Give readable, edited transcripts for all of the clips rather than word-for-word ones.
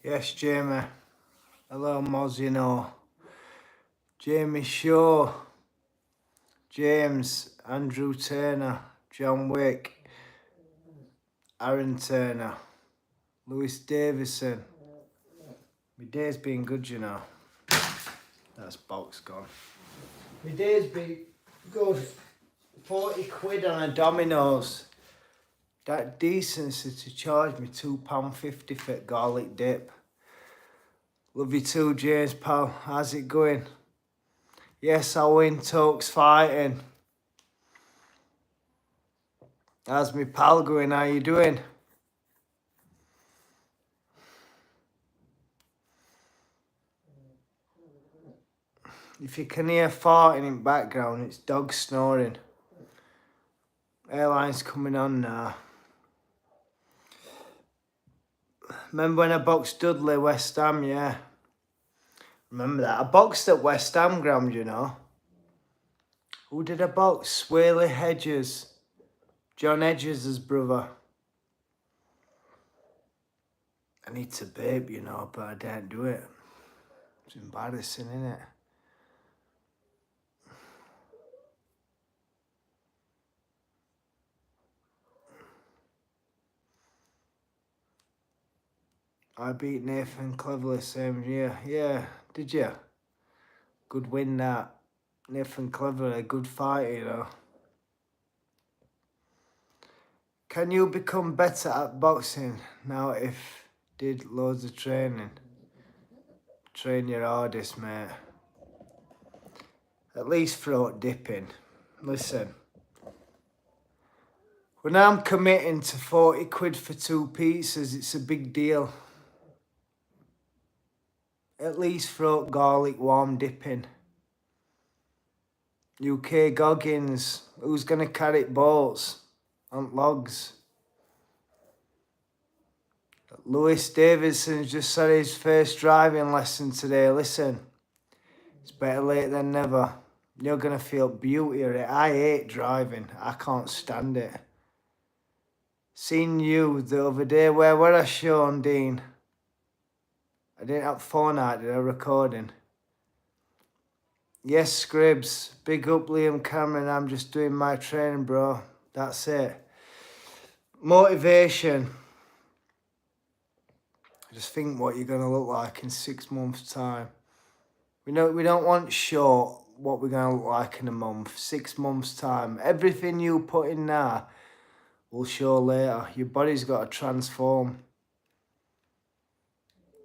Yes, Jamie. Hello, Moz, Jamie Shaw, James, Andrew Turner, John Wick, Aaron Turner, Lewis Davison. My day's been good. That's box gone. My day's been good. 40 quid on a Domino's. That decency to charge me £2.50 for garlic dip. Love you too, James, pal. How's it going? Yes, I win. Tokes fighting. How's my pal going? How you doing? If you can hear farting in the background, it's dogs snoring. Airline's coming on now. Remember when I boxed Dudley, West Ham, yeah? Remember that? I boxed at West Ham ground. Who did I box? Swaley Hedges. John Hedges' brother. I need to babe, but I didn't do it. It's embarrassing, innit? I beat Nathan Cleverly same year. Yeah, did you? Good win that. Nathan Cleverly, good fighter, Can you become better at boxing now if did loads of training? Train your hardest, mate. At least throat dipping. Listen. When I'm committing to 40 quid for 2 pizzas, it's a big deal. At least throat garlic warm dipping. UK Goggins, who's gonna carry boats on logs? Lewis Davidson's just had his first driving lesson today. Listen, it's better late than never. You're gonna feel beauty of it. I hate driving. I can't stand it. Seen you the other day. Where were I, Sean Dean? I didn't have phone out, did I? Recording. Yes, Scribs. Big up Liam Cameron. I'm just doing my training, bro. That's it. Motivation. Just think what you're gonna look like in 6 months' time. We don't want short what we're gonna look like in a month. 6 months' time. Everything you put in now will show later. Your body's got to transform.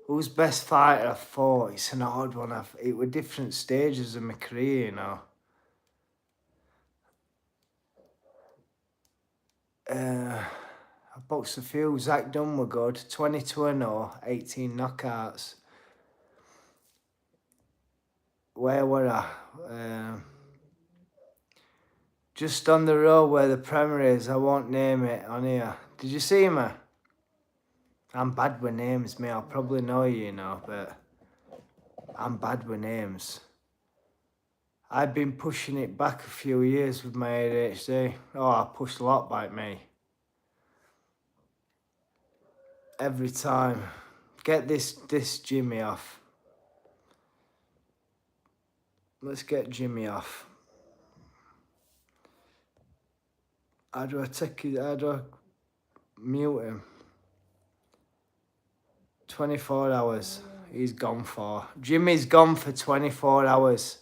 Who's best fighter I fought? It's an hard one. It were different stages of my career, I boxed a few. Zach Dunn were good. 22-0, 18 knockouts. Where were I? Just on the road where the Premier is. I won't name it on here. Did you see me? I'm bad with names, mate. I'll probably know you, but I'm bad with names. I've been pushing it back a few years with my ADHD. Oh, I pushed a lot back, me. Every time. Get this Jimmy off. Let's get Jimmy off. How do I mute him? 24 hours. He's gone for. Jimmy's gone for 24 hours.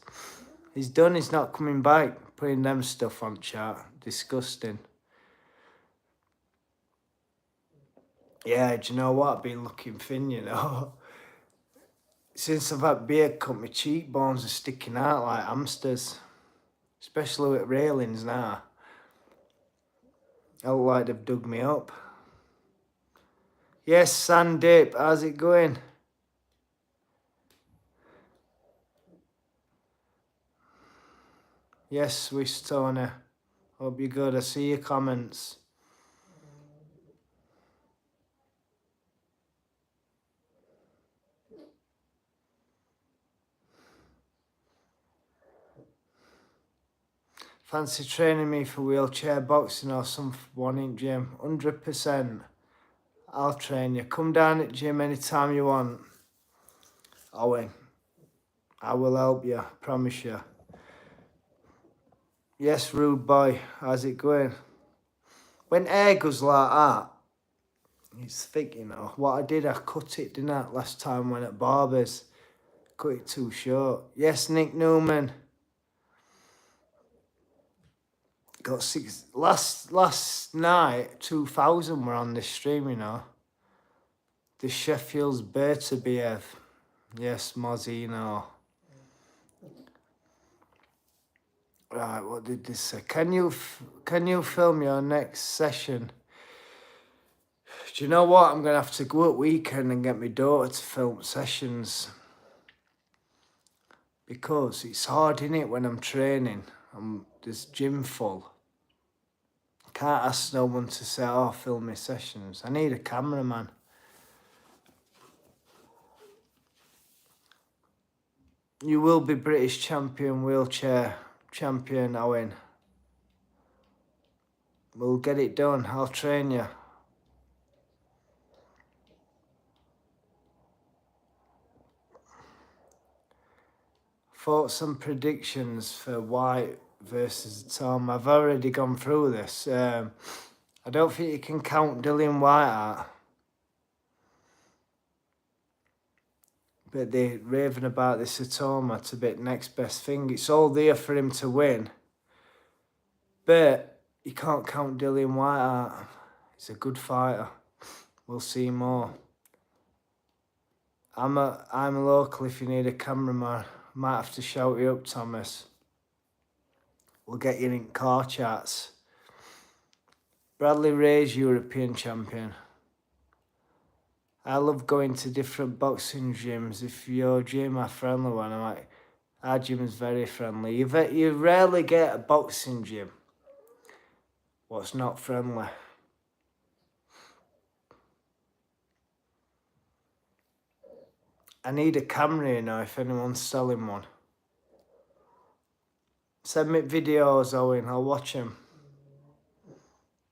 He's done. He's not coming back. Putting them stuff on chat. Disgusting. Yeah, do you know what? I've been looking thin, Since I've had beer cut, my cheekbones are sticking out like hamsters. Especially with railings now. I look like they've dug me up. Yes, Sandip, how's it going? Yes, Swiss Tony. Hope you're good. I see your comments. Fancy training me for wheelchair boxing or some one in gym? 100%. I'll train you. Come down at gym anytime you want. Owen, I will help you, promise you. Yes, rude boy, how's it going? When hair goes like that, it's thick, you know. What I did, I cut it, didn't I, last time I went at barbers. Cut it too short. Yes, Nick Newman. Got six. Last night, 2,000 were on this stream, you know. The Sheffield's better behave. Yes, Mozzie, you know. Right, what did this say? Can you film your next session? Do you know what? I'm going to have to go at weekend and get my daughter to film sessions. Because it's hard, innit, when I'm training. There's gym full. Can't ask no one to say, oh, film my sessions. I need a cameraman. You will be British champion, wheelchair champion, Owen. We'll get it done. I'll train you. Thoughts and predictions for White versus Tom. I've already gone through this. I don't think you can count Dillian White out. But they're raving about this Atoma to be next best thing. It's all there for him to win. But you can't count Dillian White out. He's a good fighter. We'll see more. I'm local if you need a cameraman. Might have to shout you up, Thomas. We'll get you in car chats. Bradley Ray's European champion. I love going to different boxing gyms. If your gym a friendly one, I'm like, our gym is very friendly. You rarely get a boxing gym what's not friendly. I need a camera, you know, if anyone's selling one. Send me videos, Owen, I'll watch them.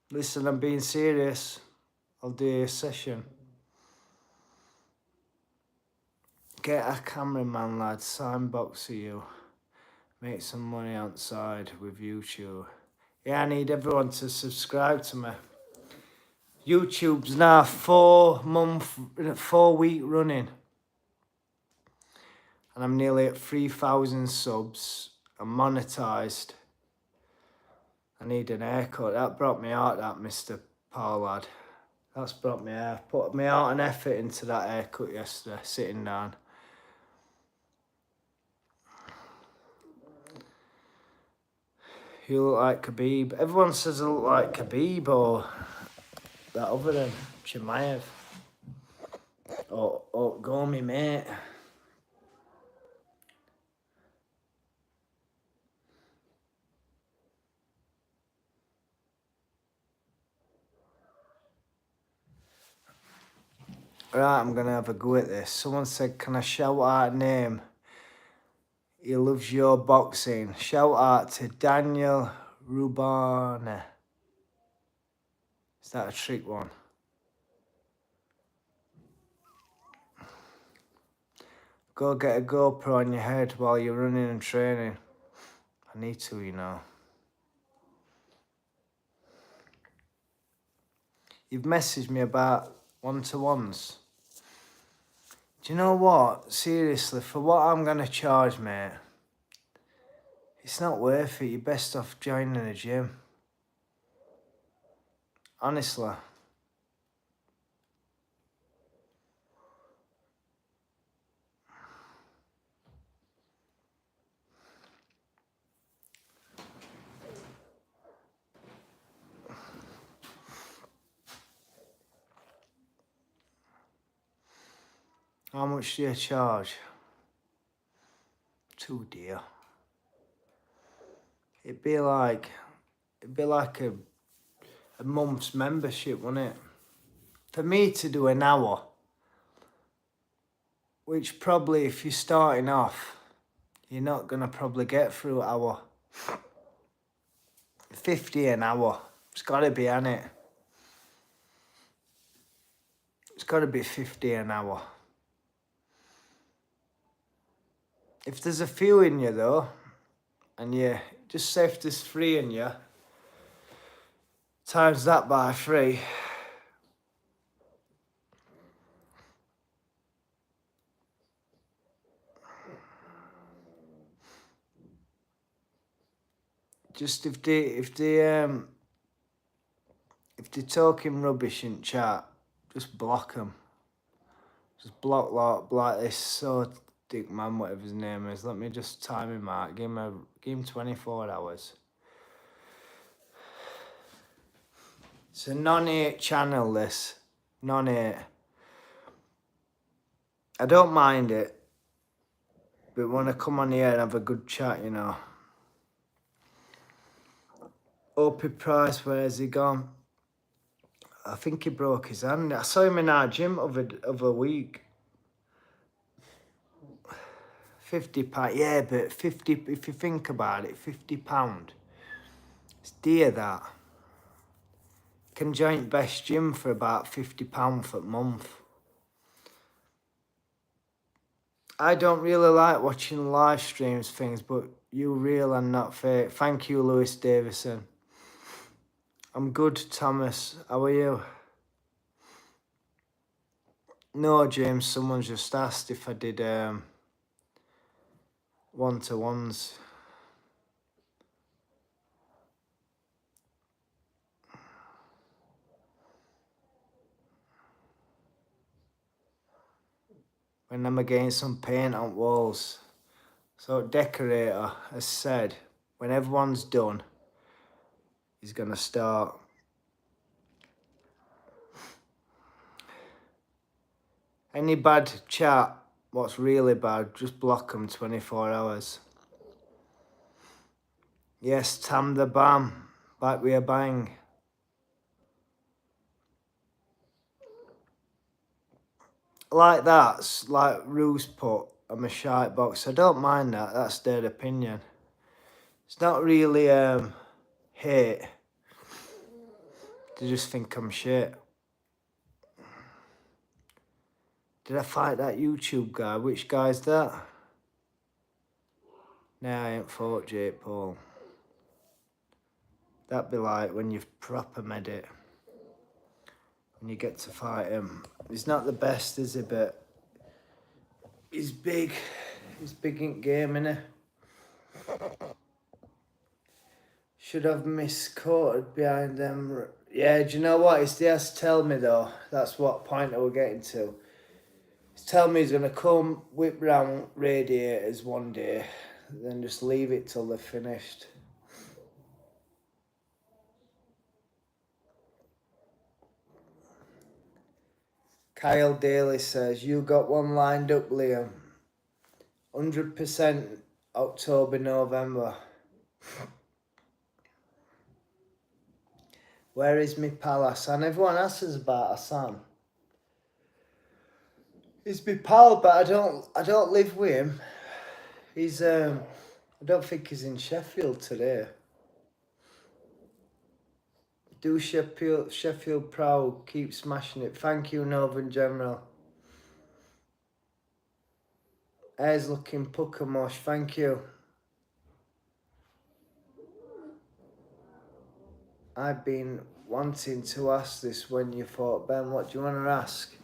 Listen, I'm being serious. I'll do a session. Get a cameraman, lad. Sign box of you. Make some money outside with YouTube. Yeah, I need everyone to subscribe to me. YouTube's now 4 week running. And I'm nearly at 3,000 subs. I'm monetized. I need an haircut. That brought me out, that Mr. Pollard. That's brought me out. Put me out an effort into that haircut yesterday, sitting down. You look like Khabib. Everyone says I look like Khabib or that other than Chimaev. Or Gomi, mate. Right, I'm going to have a go at this. Someone said, can I shout out a name? He loves your boxing. Shout out to Daniel Rubana. Is that a trick one? Go get a GoPro on your head while you're running and training. I need to, you know. You've messaged me about one-to-ones. Do you know what? Seriously, for what I'm going to charge, mate, it's not worth it. You're best off joining a gym. Honestly. How much do you charge? Too dear. It'd be like a month's membership, wouldn't it? For me to do an hour, which probably if you're starting off, you're not going to probably get through an hour. 50 an hour. It's got to be, hasn't it? got to be 50 an hour. If there's a few in you though, and you just say if there's 3 in you, times that by 3. Just if they're talking rubbish in chat, just block them. Just block this so dick man, whatever his name is. Let me just time him out. Give him 24 hours. It's a non-hate channel, this. Non-hate. I don't mind it. But when I come on here and have a good chat, you know. Opie Price, where has he gone? I think he broke his hand. I saw him in our gym over week. £50, yeah, but 50, if you think about it, £50. It's dear, that. Can join best gym for about £50 for a month. I don't really like watching live streams things, but you real and not fake. Thank you, Lewis Davison. I'm good, Thomas. How are you? No, James, someone's just asked if I did one-to-ones. When I'm getting some paint on walls. So decorator has said when everyone's done, he's gonna start. Any bad chat, what's really bad, just block them 24 hours. Yes, Tam the Bam, back with a bang. Like that's like Rue's put, I'm a shite box. I don't mind that, that's their opinion. It's not really hate. They just think I'm shit. Did I fight that YouTube guy? Which guy's that? Nah, I ain't fought Jake Paul. That'd be like when you've proper made it. When you get to fight him. He's not the best, is he? But he's big. He's big in game, innit? Should have misquoted behind them. Yeah, do you know what? He has to tell me though. That's what point I was getting to. He's telling me he's going to come whip round radiators one day, then just leave it till they're finished. Kyle Daly says, you got one lined up, Liam. 100% October, November. Where is me pal Hassan? Everyone asks us about Hassan. He's my pal, but I don't live with him. He's I don't think he's in Sheffield today. Do Sheffield proud, keep smashing it. Thank you, Northern General. Hair's looking pucker mosh, thank you. I've been wanting to ask this when you fought Ben. What do you want to ask?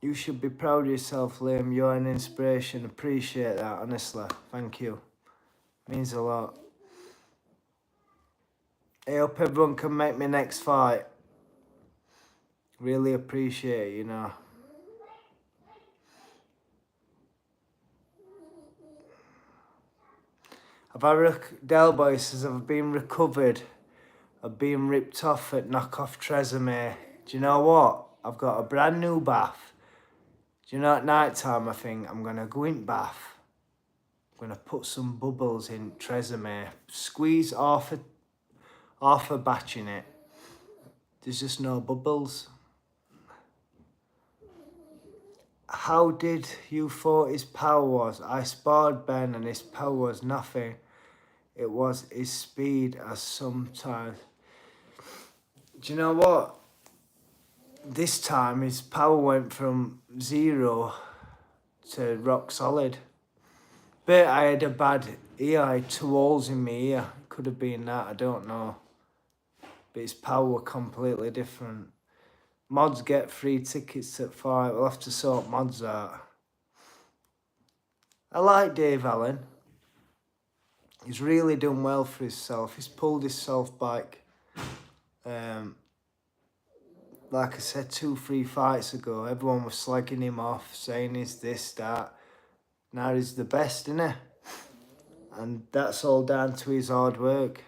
You should be proud of yourself, Liam. You're an inspiration. Appreciate that, honestly. Thank you. Means a lot. I hope everyone can make me next fight. Really appreciate it, you know. Delboy says, I've been recovered. I've been ripped off at knockoff Tresemme. Do you know what? I've got a brand new bath. Do you know at night time I think I'm going to go in bath. I'm going to put some bubbles in Tresemme. Squeeze half a batch in it. There's just no bubbles. How did you thought his power was? I sparred Ben and his power was nothing. It was his speed as sometimes. Do you know what? this time his power went from 0 to rock solid. But I had a bad ear, I had 2 holes in my ear. Could have been that, I don't know. But his power were completely different. Mods get free tickets at 5. We'll have to sort mods out. I like Dave Allen. He's really done well for himself. He's pulled himself back. Like I said, 2-3 fights ago, everyone was slagging him off, saying he's this, that. Now he's the best, isn't he? And that's all down to his hard work.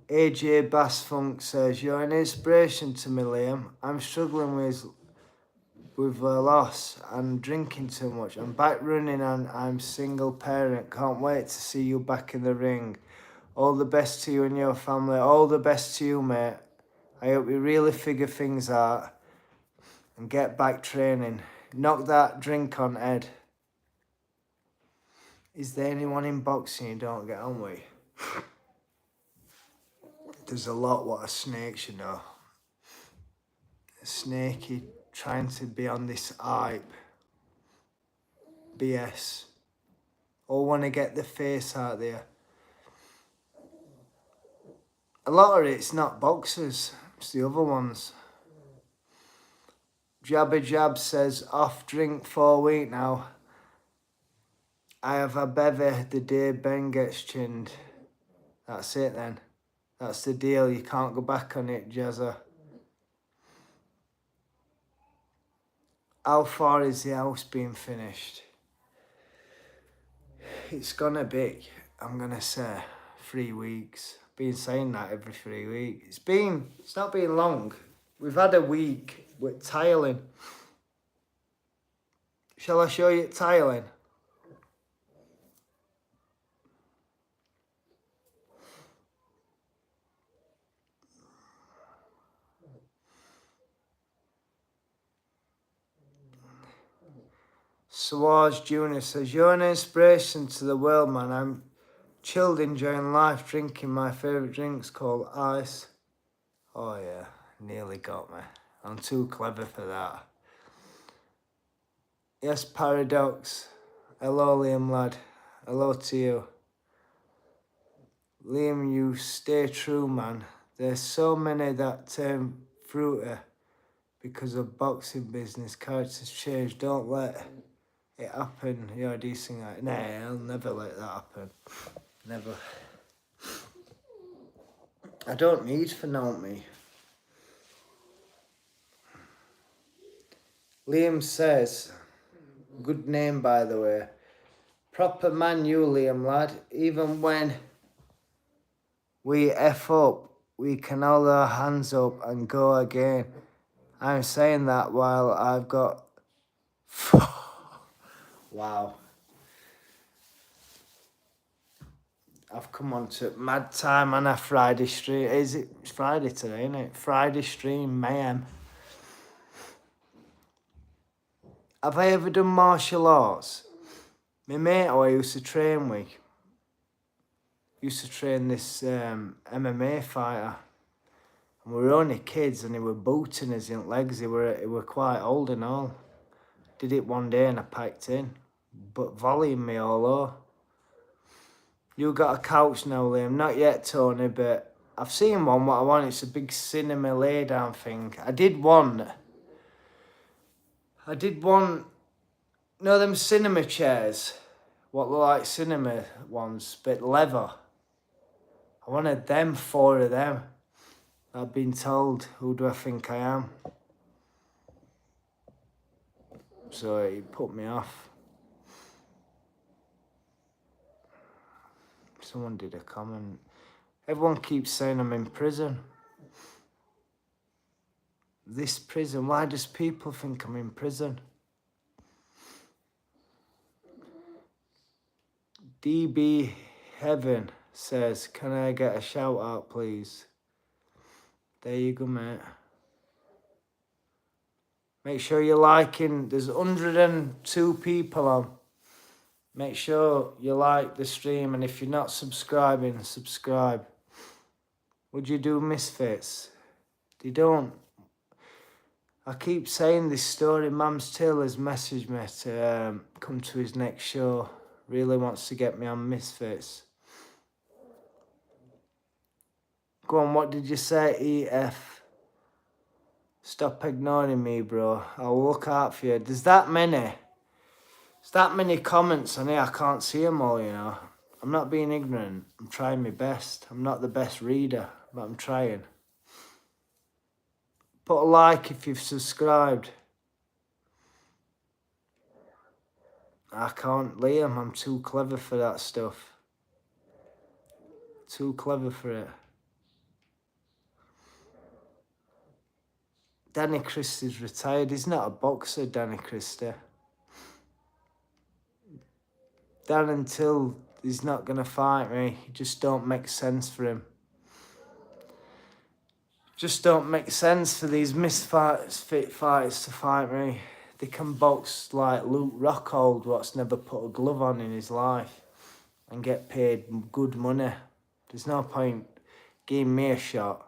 AJ Bassfunk says, "You're an inspiration to me, Liam. I'm struggling with a loss and drinking too much. I'm back running and I'm single parent. Can't wait to see you back in the ring. All the best to you and your family. All the best to you, mate. I hope you really figure things out and get back training. Knock that drink on, Ed." Is there anyone in boxing you don't get on with? There's a lot what are snakes, you know. Snaky trying to be on this hype. BS. All want to get the face out there. A lot of it's not boxers, it's the other ones. Jabba Jab says, "Off drink for a week now. I have a bevy the day Ben gets chinned." That's it then. That's the deal. You can't go back on it, Jazza. How far is the house being finished? It's gonna be, I'm gonna say, 3 weeks. Been saying that every 3 weeks. It's not been long. We've had a week with tiling. Shall I show you tiling? Sawaj Jr. says, "You're an inspiration to the world, man. I'm chilled, enjoying life, drinking my favourite drinks called ice." Oh yeah, nearly got me. I'm too clever for that. Yes, Paradox. Hello, Liam, lad. Hello to you. Liam, you stay true, man. There's so many that turn fruity because of boxing business. Characters change. Don't let it happen. You're a decent guy. Nah, I'll never let that happen. Never. I don't need for know me. Liam says, good name by the way. Proper man you, Liam, lad. Even when we F up, we can hold our hands up and go again. I'm saying that while I've got... Wow. I've come on to mad time on a Friday stream. It's Friday today, isn't it? Friday stream, mayhem. Have I ever done martial arts? My mate who I used to train with used to train this MMA fighter. And we were only kids and he were booting us in legs. He were quite old and all. Did it one day and I packed in. But volleying me all over. You got a couch now, Liam? Not yet, Tony, but I've seen one what I want. It's a big cinema lay down thing. I did one. No, them cinema chairs. What look like cinema ones, but leather. I wanted them, 4 of them. I've been told, who do I think I am? So it put me off. Someone did a comment. Everyone keeps saying I'm in prison. This prison, why does people think I'm in prison? DB Heaven says, "Can I get a shout out, please?" There you go, mate. Make sure you're liking. There's 102 people on. Make sure you like the stream, and if you're not subscribing, subscribe. Would you do Misfits? They don't. I keep saying this story. Mams Taylor's messaged me to come to his next show. Really wants to get me on Misfits. Go on, what did you say, EF? Stop ignoring me, bro. I'll look out for you. There's that many comments on here. I can't see them all, you know. I'm not being ignorant. I'm trying my best. I'm not the best reader, but I'm trying. Put a like if you've subscribed. I can't, Liam. I'm too clever for that stuff. Too clever for it. Danny Christie's retired. He's not a boxer, Danny Christie. Darren Till, he's not going to fight me. It just don't make sense for him. Just don't make sense for these misfit fighters to fight me. They can box like Luke Rockhold, what's never put a glove on in his life, and get paid good money. There's no point giving me a shot.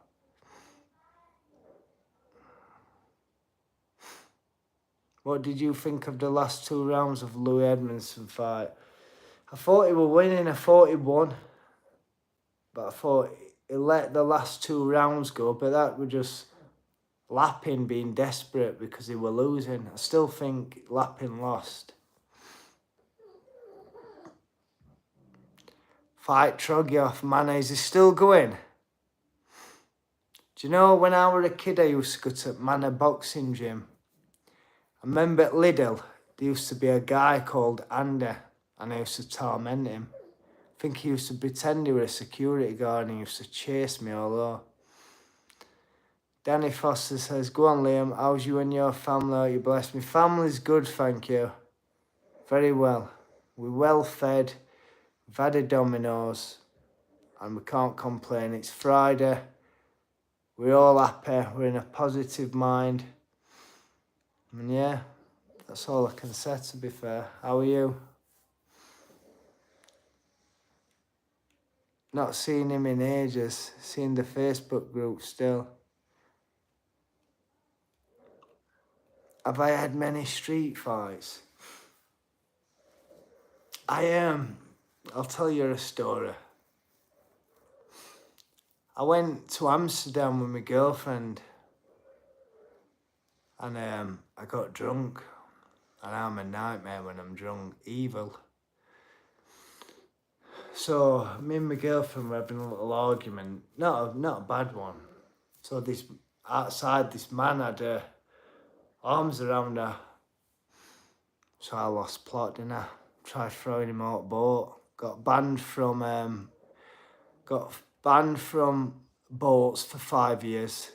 What did you think of the last 2 rounds of Louis Edmondson fight? I thought he was winning. I thought he won. But I thought he let the last 2 rounds go. But that was just Lappin being desperate because he were losing. I still think Lappin lost. Fight Trogyov, man, is he still going? Do you know when I was a kid I used to go to Manor Boxing Gym? I remember at Lidl, there used to be a guy called Andy, and I used to torment him. I think he used to pretend he was a security guard and he used to chase me all over. Danny Foster says, go on Liam, how's you and your family? Are you blessed? My family's good, thank you. Very well. We're well fed, we've had a Domino's, and we can't complain. It's Friday, we're all happy, we're in a positive mind. And yeah, that's all I can say, to be fair. How are you? Not seen him in ages. Seen the Facebook group still. Have I had many street fights? I'll tell you a story. I went to Amsterdam with my girlfriend, and I got drunk. And I'm a nightmare when I'm drunk, evil. So me and my girlfriend were having a little argument, not a bad one. So this man had arms around her. So I lost plot, didn't I? Tried throwing him out boat. Got banned from boats for 5 years.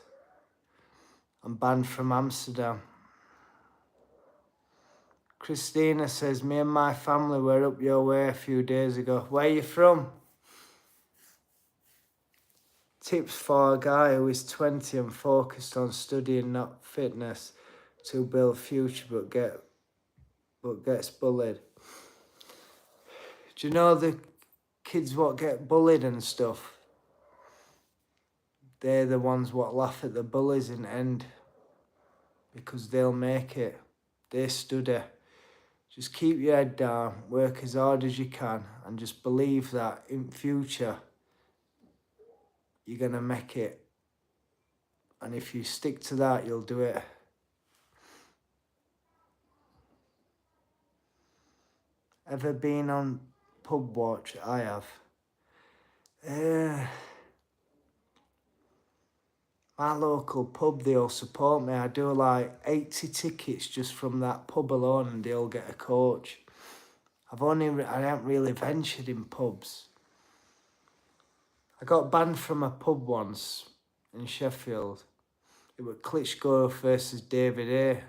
And banned from Amsterdam. Christina says, me and my family were up your way a few days ago. Where are you from? Tips for a guy who is 20 and focused on studying, not fitness, to build future but gets bullied. Do you know the kids what get bullied and stuff? They're the ones what laugh at the bullies in the end, because they'll make it. They study. Just keep your head down, work as hard as you can, and just believe that in future you're going to make it. And if you stick to that, you'll do it. Ever been on Pub Watch? I have. My local pub, they all support me. I do like 80 tickets just from that pub alone, and they all get a coach. I haven't really ventured in pubs. I got banned from a pub once in Sheffield. It was Klitschko versus David A.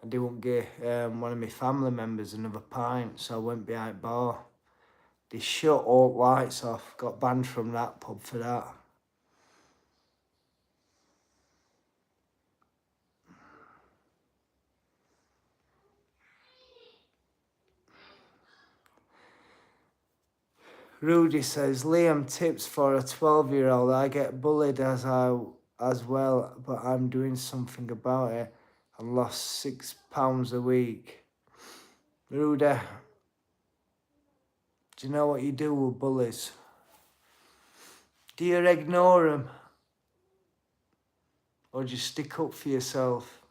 And they wouldn't give one of my family members another pint, so I went behind bar. They shut all lights off. Got banned from that pub for that. Rudy says, Liam, tips for a 12-year-old. I get bullied as well, but I'm doing something about it. I lost £6 a week. Rudy, do you know what you do with bullies? Do you ignore them? Or do you stick up for yourself?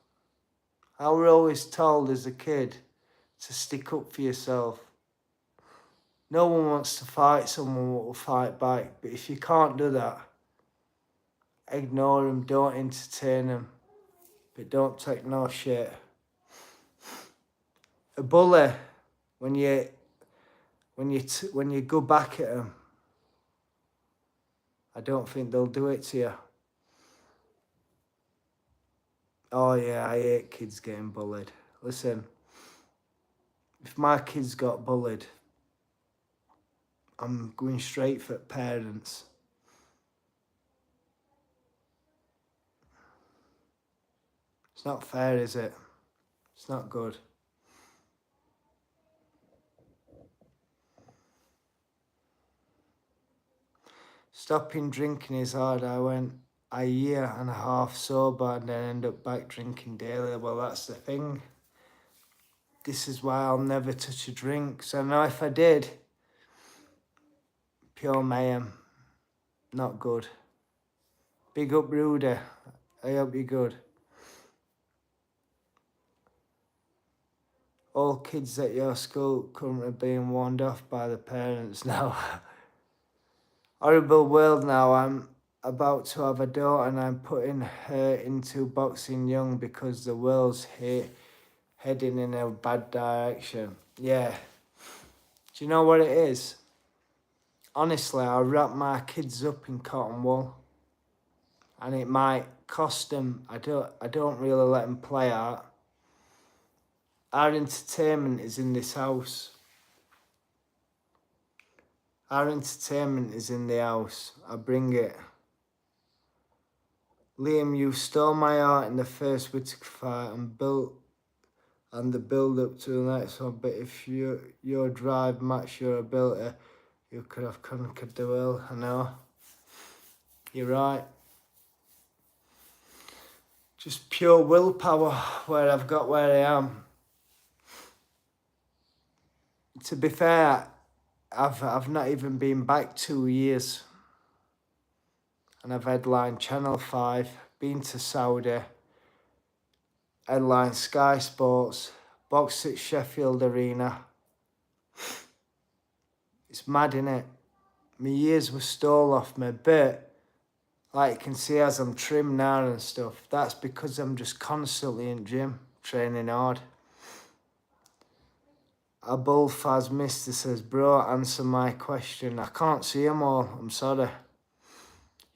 I was always told as a kid to stick up for yourself. No one wants to fight someone who will fight back, but if you can't do that, ignore them, don't entertain them, but don't take no shit. A bully, when you go back at them, I don't think they'll do it to you. Oh yeah, I hate kids getting bullied. Listen, if my kids got bullied, I'm going straight for parents. It's not fair, is it? It's not good. Stopping drinking is hard. I went a year and a half sober and then end up back drinking daily. Well, that's the thing. This is why I'll never touch a drink. So now if I did, pure mayhem. Not good. Big up, Rudy. I hope you're good. All kids at your school currently being warned off by the parents now. Horrible world now. I'm about to have a daughter and I'm putting her into boxing young because the world's heading in a bad direction. Yeah. Do you know what it is? Honestly, I wrap my kids up in cotton wool. And it might cost them. I don't really let them play out. Our entertainment is in this house. Our entertainment is in the house. I bring it. Liam, you stole my heart in the first Whittaker fight and the build up to the next one. But if your drive matched your ability, you could have conquered the world. I know. You're right. Just pure willpower where I've got where I am. To be fair, I've not even been back 2 years. And I've headlined Channel 5, been to Saudi, headlined Sky Sports, boxed at Sheffield Arena. It's mad, innit? My years were stole off me, but like you can see as I'm trim now and stuff, that's because I'm just constantly in gym, training hard. Abul Faz Mister says, bro, answer my question. I can't see them all, I'm sorry.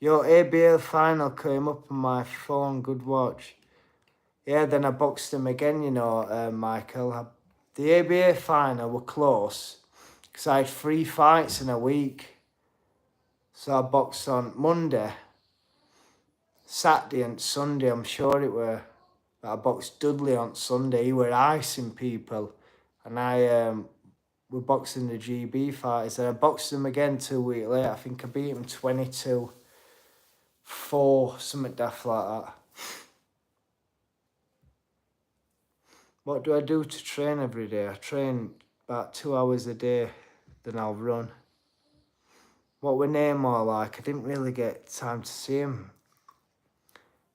Your ABL final came up on my phone, good watch. Yeah, then I boxed him again, you know, Michael. The ABA final were close because I had 3 fights in a week. So I boxed on Monday, Saturday and Sunday, I'm sure it were. But I boxed Dudley on Sunday. He were icing people. And I were boxing the GB fighters. And I boxed them again 2 weeks later. I think I beat him 22-4, something daft like that. What do I do to train every day? I train about 2 hours a day, then I'll run. What were Neymar like? I didn't really get time to see him.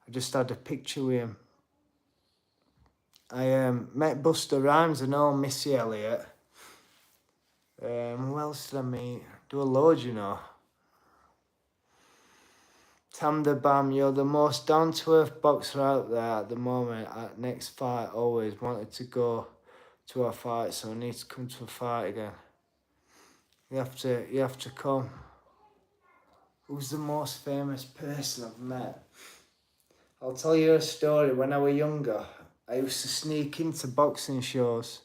I just had a picture with him. I met Buster Rhymes, I know Missy Elliott. Who else did I meet? Do a load, you know. Tamda Bam, you're the most down-to-earth boxer out there at the moment. At next fight, always wanted to go to a fight, so I need to come to a fight again. You have to come. Who's the most famous person I've met? I'll tell you a story. When I was younger, I used to sneak into boxing shows.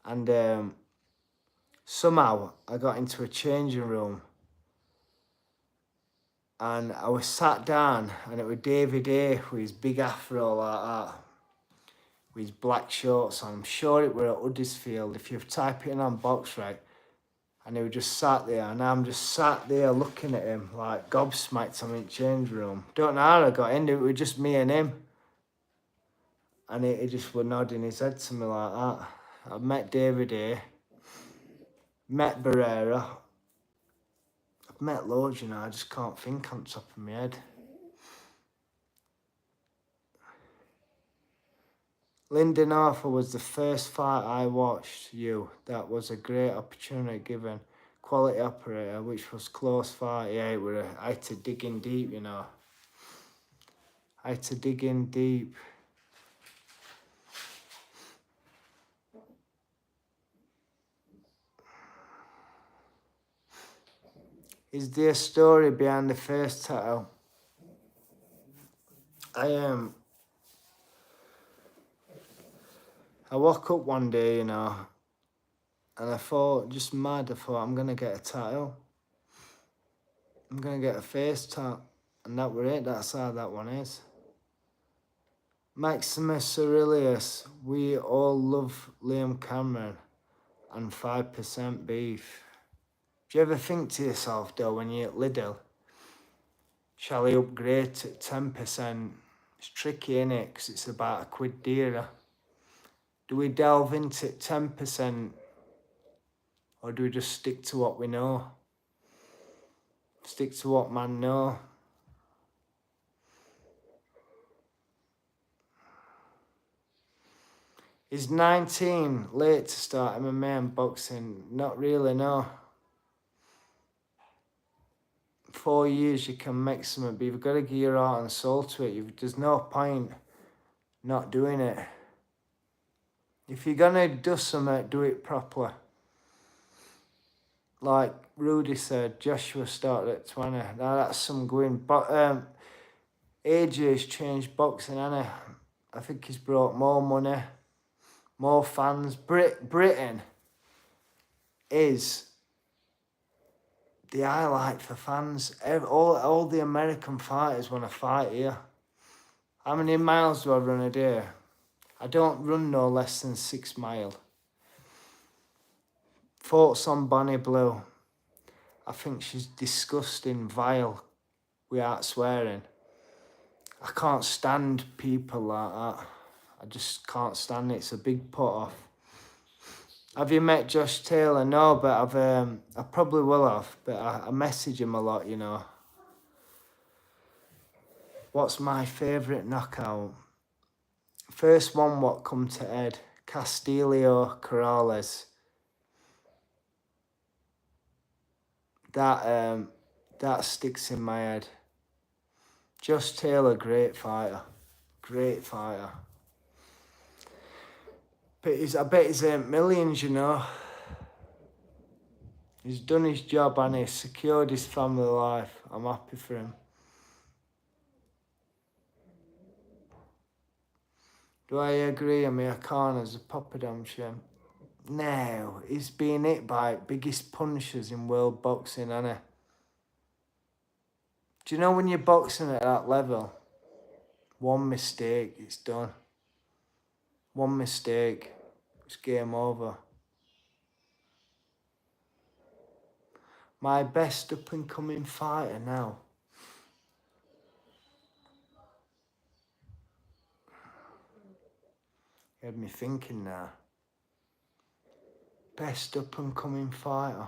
And somehow I got into a changing room. And I was sat down and it was David A with his big afro like that. With his black shorts on. I'm sure it were at Huddersfield. If you type it in on box right. And he was just sat there, and I'm just sat there looking at him like gobsmacked. I'm in the change room. Don't know how I got in. It was just me and him. And he just was nodding his head to me like that. I met David here. Met Barrera. I've met loads, you know. I just can't think on top of my head. Lyndon Arthur was the first fight I watched. That was a great opportunity given. Quality operator, which was close fight. Yeah, I had to dig in deep, you know. I had to dig in deep. Is there a story behind the first tattoo? I woke up one day, you know, and I thought, just mad, I thought, I'm going to get a tattoo. I'm going to get a face tat. And that were it, that's how that one is. Maximus Aurelius, we all love Liam Cameron and 5% beef. Do you ever think to yourself, though, when you're at Lidl, shall I upgrade to 10%? It's tricky, innit? Because it's about £1 dearer. Do we delve into 10%, or do we just stick to what we know? Stick to what man know? Is 19 late to start MMA and boxing? Not really, no. 4 years you can maximum, but you've got to give your heart and soul to it. There's no point not doing it. If you're going to do something, do it properly. Like Rudy said, Joshua started at 20. Now that's some going. But AJ's changed boxing, hasn't he? I think he's brought more money, more fans. Britain is the highlight for fans. All the American fighters want to fight here. How many miles do I run a day? I don't run no less than 6 miles. Thoughts on Bonnie Blue? I think she's disgusting, vile, without swearing. I can't stand people like that. I just can't stand it. It's a big put off. Have you met Josh Taylor? No, but I probably will have. But I message him a lot, you know. What's my favourite knockout? First one what come to head. Castillo Corrales. That sticks in my head. Josh Taylor, great fighter. Great fighter. But I bet he's earned millions, you know. He's done his job and he's secured his family life. I'm happy for him. Do I agree Amir Khan is a poppadom shame? No, he's been hit by biggest punchers in world boxing, hasn't he? Do you know when you're boxing at that level, one mistake, it's done. One mistake, it's game over. My best up-and-coming fighter now. You had me thinking now. Best up-and-coming fighter.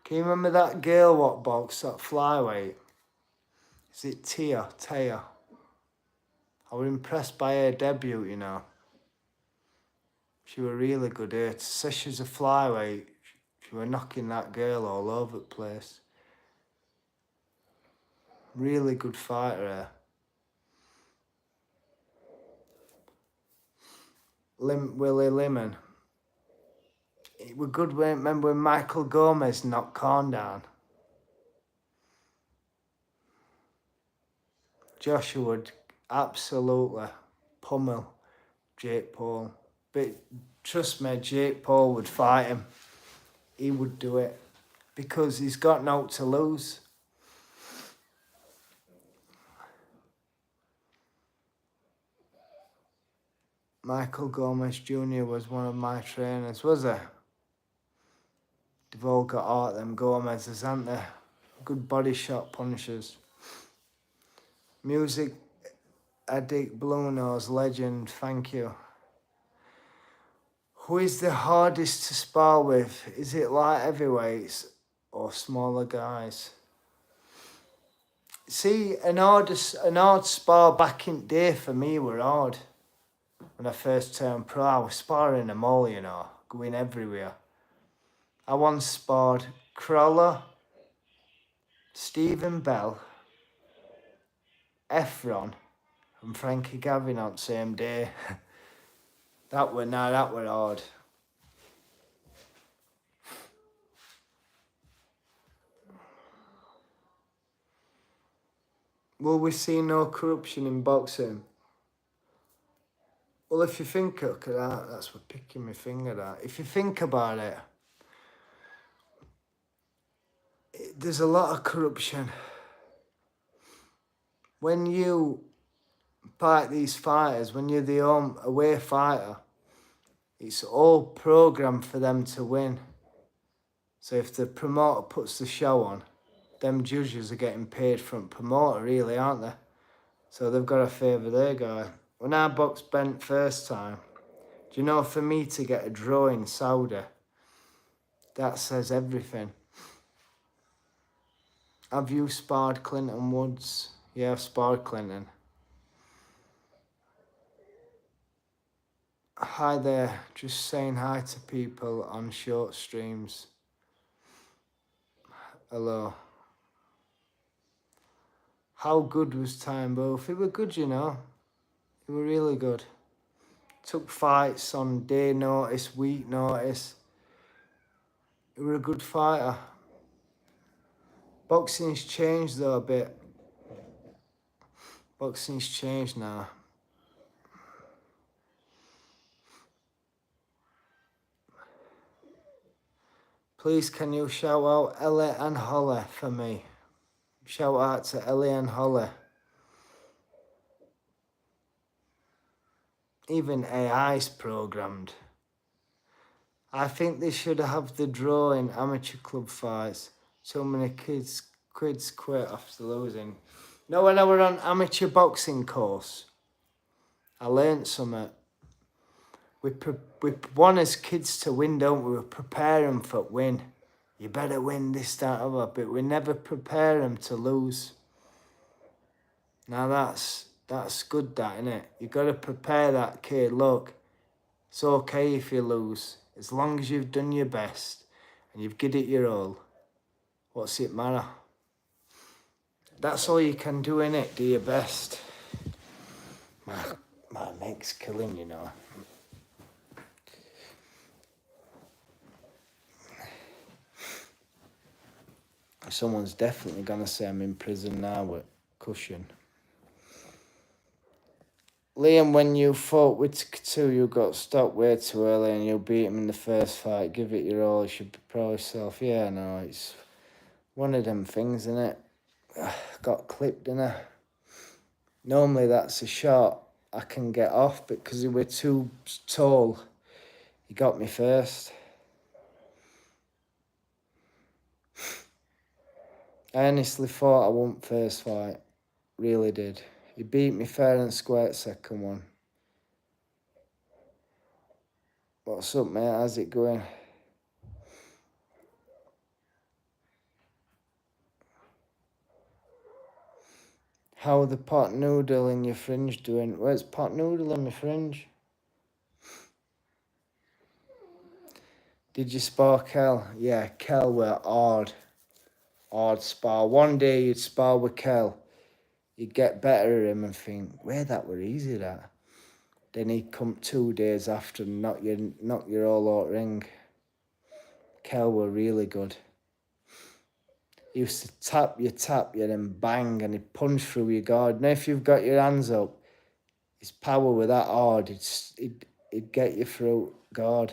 Can you remember that girl what boxed, that flyweight? Is it Taya? I was impressed by her debut, you know. She was really good here. To say she's a flyweight, she was knocking that girl all over the place. Really good fighter here. Willie Lemon. It was good when, remember when Michael Gomez knocked Khan down? Joshua would absolutely pummel Jake Paul. But trust me, Jake Paul would fight him. He would do it. Because he's got naught to lose. Michael Gomez Jr. was one of my trainers, was he? They've all got art, them Gomez's, aren't they? Good body shot punchers. Music addict, Blue Nose, legend, thank you. Who is the hardest to spar with? Is it light heavyweights or smaller guys? See, an hard spar back in the day for me were hard. When I first turned pro, I was sparring them all, you know, going everywhere. I once sparred Crawler, Stephen Bell, Efron, and Frankie Gavin on the same day. that were hard. Will we see no corruption in boxing? Well, if you think, look at that, that's what picking my finger at. If you think about it, there's a lot of corruption. When you fight these fighters, when you're the away fighter, it's all programmed for them to win. So if the promoter puts the show on, them judges are getting paid from promoter, really, aren't they? So they've got to favour their guy. When I boxed Bent first time, do you know, for me to get a draw in Saudi, that says everything. Have you sparred Clinton Woods? Yeah, I've sparred Clinton. Hi there, just saying hi to people on short streams. Hello. How good was time both? It were good, you know. It were really good. Took fights on day notice, week notice. It were a good fighter. Boxing's changed though a bit. Boxing's changed now. Please can you shout out Ellie and Holly for me? Shout out to Ellie and Holly. Even AI's programmed. I think they should have the draw in amateur club fights. So many kids quit after losing. No, when I were on amateur boxing course, I learnt something. We want as kids to win, don't we? We prepare them for win. You better win this, that, other, but we never prepare them to lose. Now that's good, that, innit? You got to prepare that kid. Look, it's okay if you lose, as long as you've done your best and you've given it your all. What's it matter? That's all you can do, innit? Do your best. My mate's killing, you know. Someone's definitely gonna say I'm in prison now with cushion. Liam, when you fought with Katu, you got stopped way too early and you beat him in the first fight. Give it your all. You should be proud of yourself. Yeah, no, it's one of them things, innit? Got clipped, innit? Normally that's a shot I can get off, but because we were too tall, he got me first. I honestly thought I won first fight. Really did. He beat me fair and square second one. What's up, mate? How's it going? How the pot noodle in your fringe doing? Where's pot noodle in my fringe? Did you spar Kel? Yeah, Kel were hard. Hard spar. One day you'd spar with Kel. You'd get better at him and think, where that were easy that. Then he'd come 2 days after and knock your all out ring. Kel were really good. He used to tap you, then bang, and he'd punch through your guard. Now if you've got your hands up, his power with that hard, it'd get you through guard.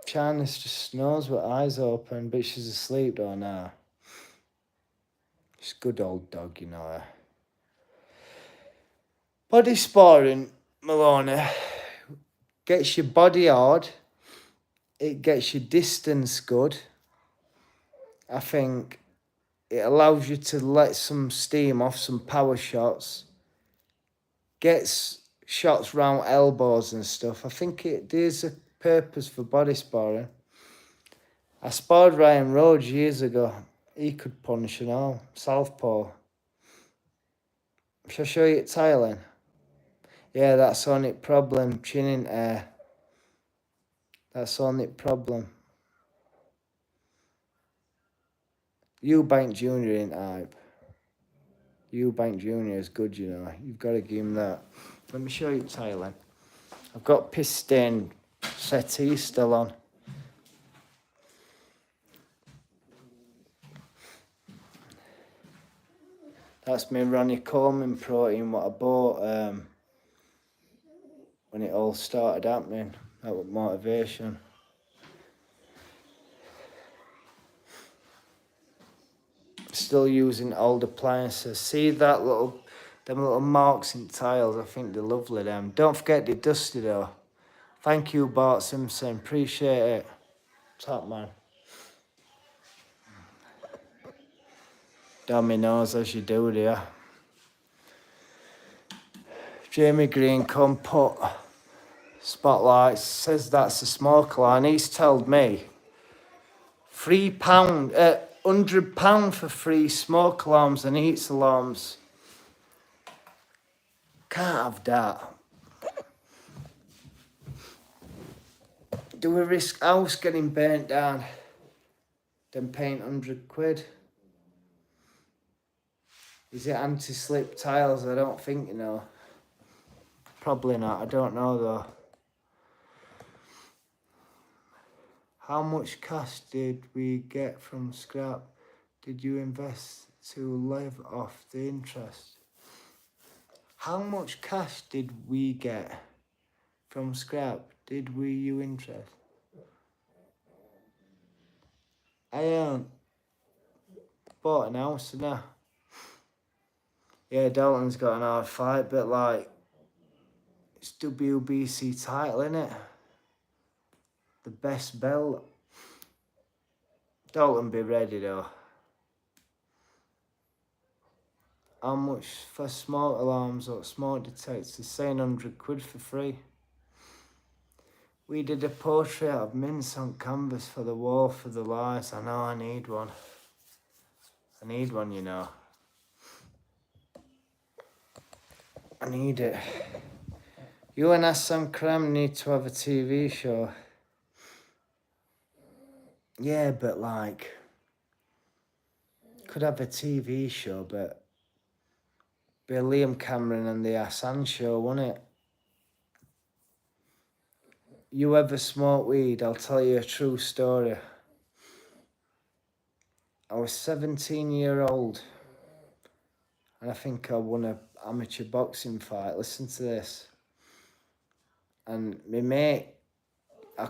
China's just snores with eyes open, but she's asleep though now. She's a good old dog, you know her. Body sparring, Maloney, gets your body hard. It gets your distance good. I think it allows you to let some steam off, some power shots. Gets shots round elbows and stuff. I think there's a purpose for body sparring. I sparred Ryan Rhodes years ago. He could punch and all. Southpaw. Shall I show you it tiling? Yeah, that's on it problem. Chin in air. That's on it problem. Eubank Jr. in hype. Eubank Jr. is good, you know. You've got to give him that. Let me show you tiling. I've got piss stain settee still on. That's my Ronnie Coleman protein what I bought when it all started happening. That was motivation. Still using old appliances. See them little marks in tiles? I think they're lovely, them. Don't forget they're dusty though. Thank you, Bart Simpson. Appreciate it. Top man. Dominoes as you do there. Jamie Green come put spotlights. Says that's a smoke line. He's told me £3, £100 for free smoke alarms and heat alarms. Can't have that. Do we risk house getting burnt down? Then paying £100? Is it anti-slip tiles? I don't think, you know. Probably not. I don't know though. How much cash did we get from scrap? Did you invest to live off the interest? How much cash did we get from scrap? Did you interest? I bought an house now. Yeah, Dalton's got an hard fight, but like, it's WBC title, innit? The best belt. Dalton be ready though. How much for smoke alarms or smoke detectors? Saying £100 for free. We did a portrait of Mince on canvas for the wall for the lights. I know I need one. I need one, you know. I need it. You and Assam Kram need to have a TV show. Yeah, but like, could have a TV show, but be Liam Cameron and the Hassan show, wouldn't it? You ever smoke weed? I'll tell you a true story. I was 17-year-old and I think I won an amateur boxing fight. Listen to this. And my mate,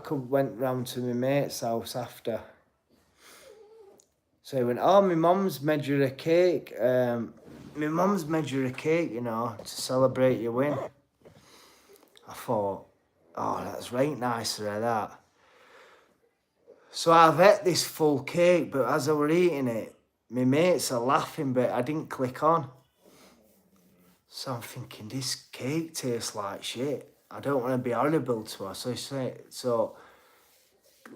went round to my mate's house after. So he went, oh, my mum's made you a cake. My mum's made you a cake, you know, to celebrate your win. I thought, oh, that's right nicer than that. So I've ate this full cake, but as I were eating it, my mates are laughing, but I didn't click on. So I'm thinking, this cake tastes like shit. I don't want to be horrible to her. So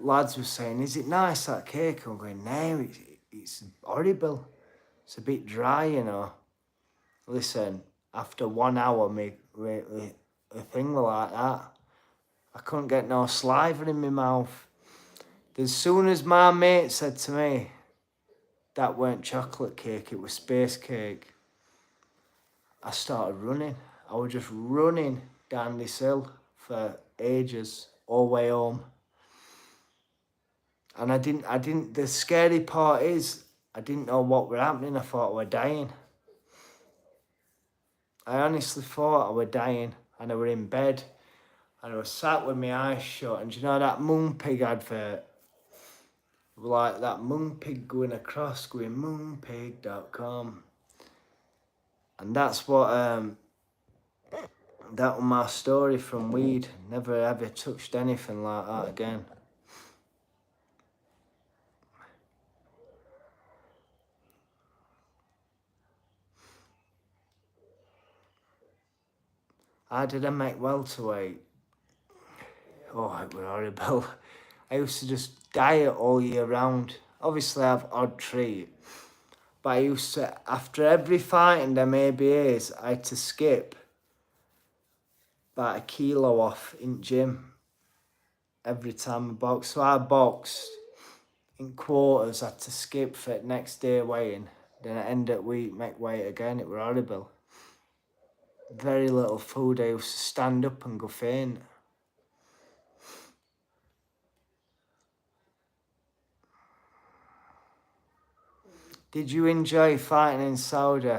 lads were saying, is it nice, that cake? I'm going, no, it's horrible. It's a bit dry, you know. Listen, after 1 hour, my thing was like that. I couldn't get no saliva in my mouth. As soon as my mate said to me, that weren't chocolate cake, it was space cake, I started running. I was just running down this hill for ages, all the way home. And I didn't, the scary part is, I didn't know what were happening. I thought I were dying. I honestly thought I were dying, and I were in bed, and I was sat with my eyes shut, and you know that Moonpig advert? Like that Moonpig going across, going moonpig.com. And that's what That was my story from weed. Never ever touched anything like that again. How did I make welterweight? Oh, it was horrible. I used to just diet all year round. Obviously, I have odd treat. But I used to, after every fighting them ABAs, I had to skip about a kilo off in gym every time I boxed. So I boxed in quarters, I had to skip for the next day weighing. Then at end of the week, make weight again. It was horrible. Very little food. I used to stand up and go faint. Did you enjoy fighting in Saudi?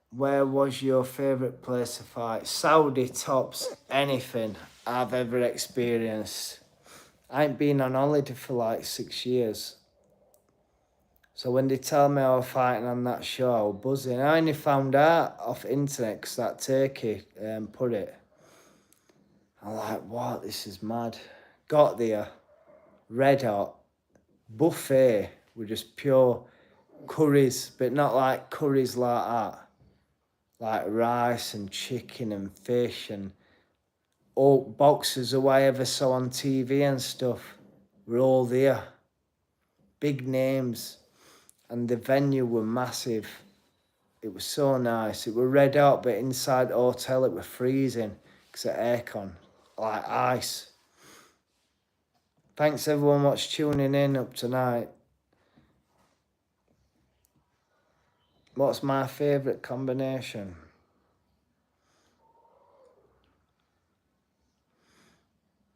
Where was your favourite place to fight? Saudi tops anything I've ever experienced. I ain't been on holiday for like 6 years. So when they tell me I was fighting on that show, I was buzzing. I only found out off internet because that Turkey put it. I'm like, what? This is mad. Got there, red hot, buffet with just pure curries, but not like curries like that. Like rice and chicken and fish and all boxers who I ever saw on TV and stuff were all there. Big names. And the venue were massive. It was so nice. It were red hot, but inside the hotel it was freezing because of aircon, like ice. Thanks everyone watch tuning in up tonight. What's my favourite combination?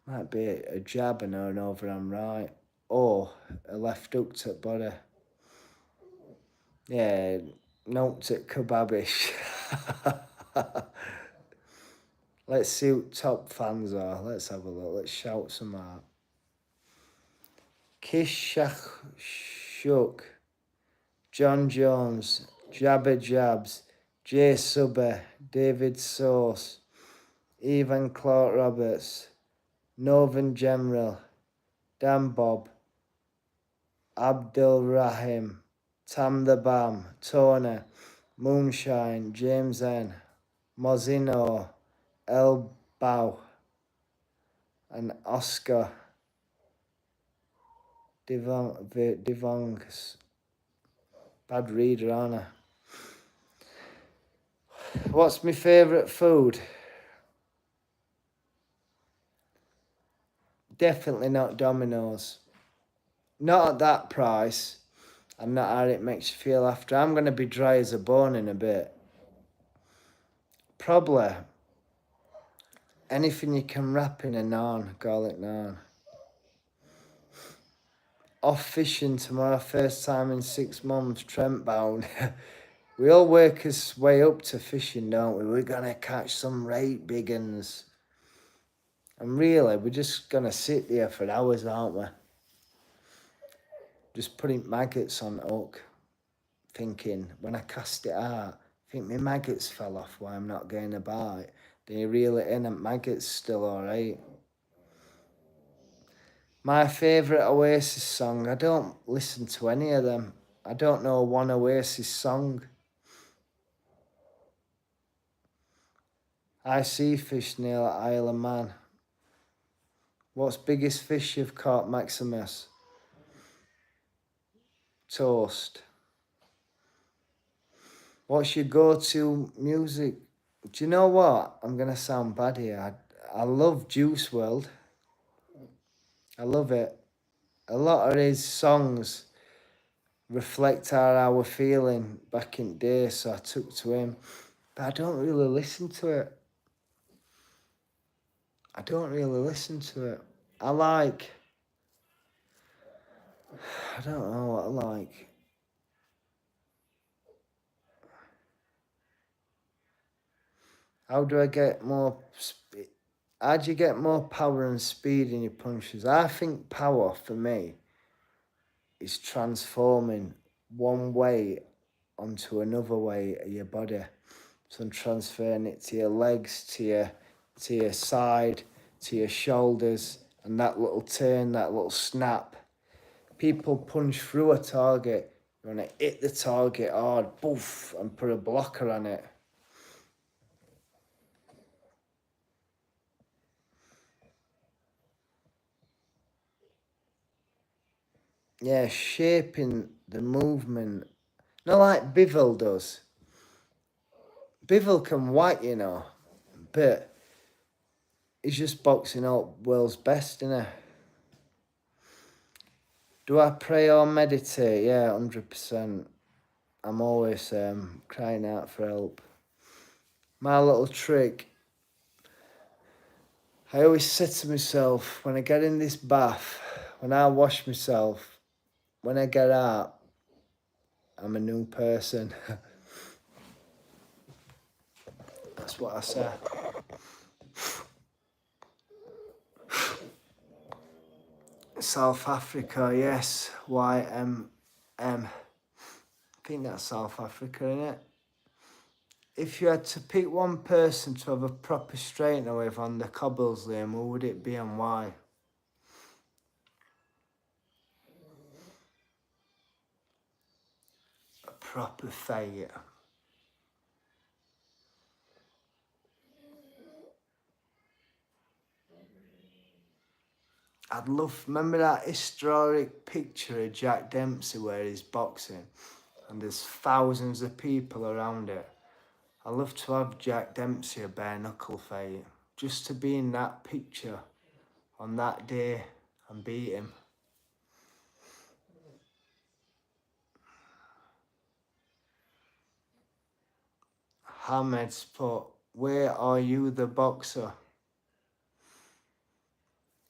Might be a jab and an overhand right, or a left hook to the body. Yeah, notes at kebabish. Let's see who top fans are. Let's have a look. Let's shout some out. Kish Shook, John Jones, Jabba Jabs, Jay Subber, David Sauce, Evan Clark Roberts, Northern General, Dan Bob, Abdul Rahim, Tam the Bam, Tony, Moonshine, James N, Mozino, El Bow, and Oscar Devongs. Bad reader, aren't I? What's my favourite food? Definitely not Domino's. Not at that price. And not how it makes you feel after. I'm going to be dry as a bone in a bit. Probably anything you can wrap in a naan, garlic naan. Off fishing tomorrow, first time in 6 months, Trent bound. We all work us way up to fishing, don't we? We're going to catch some right big uns. And really, we're just going to sit there for hours, aren't we? Just putting maggots on the hook, thinking, when I cast it out, I think my maggots fell off while I'm not getting a bite. Then you reel it in and maggots still alright. My favourite Oasis song, I don't listen to any of them. I don't know one Oasis song. I see fish near Isle of Man. What's biggest fish you've caught, Maximus? Toast. What's your go-to music? Do you know what? I'm going to sound bad here. I love Juice WRLD. I love it. A lot of his songs reflect how I was feeling back in the day, so I took to him. But I don't really listen to it. I don't know what I like. How do you get more power and speed in your punches? I think power, for me, is transforming one way onto another way of your body. So I'm transferring it to your legs, to your side, to your shoulders, and that little turn, that little snap. People punch through a target. You want to hit the target hard, boof, and put a blocker on it. Yeah, shaping the movement. Not like Bivol does. Bivol can whack, you know, but he's just boxing out world's best, innit? Do I pray or meditate? Yeah, 100%. I'm always crying out for help. My little trick, I always say to myself, when I get in this bath, when I wash myself, when I get out, I'm a new person. That's what I say. South Africa, yes. YMM. I think that's South Africa, innit? If you had to pick one person to have a proper straightener with on the cobbles, Liam, who would it be and why? A proper fight. I'd love, remember that historic picture of Jack Dempsey where he's boxing and there's thousands of people around it? I'd love to have Jack Dempsey a bare knuckle fight, just to be in that picture on that day and beat him. Hamed's put, where are you the boxer?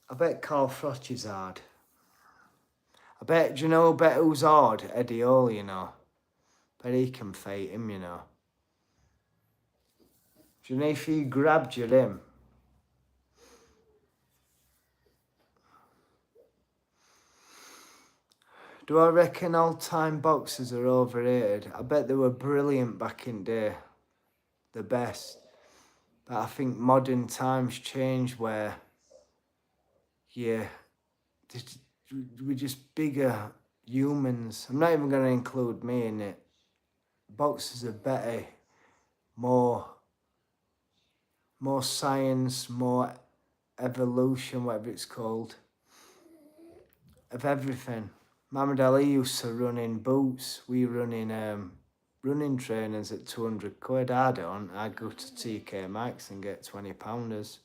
I bet Carl Froch is hard. Do you know, who's hard? Eddie Hall, you know. Bet he can fight him, you know. Do you know if he grabbed you, him? Do I reckon all-time boxers are overrated? I bet they were brilliant back in the day. The best. But I think modern times change where, yeah, we're just bigger humans. I'm not even going to include me in it. Boxers are better, more science, more evolution, whatever it's called, of everything. Muhammad Ali used to run in boots. We run in running trainers at 200 quid. I don't. I go to TK Maxx and get 20 pounders.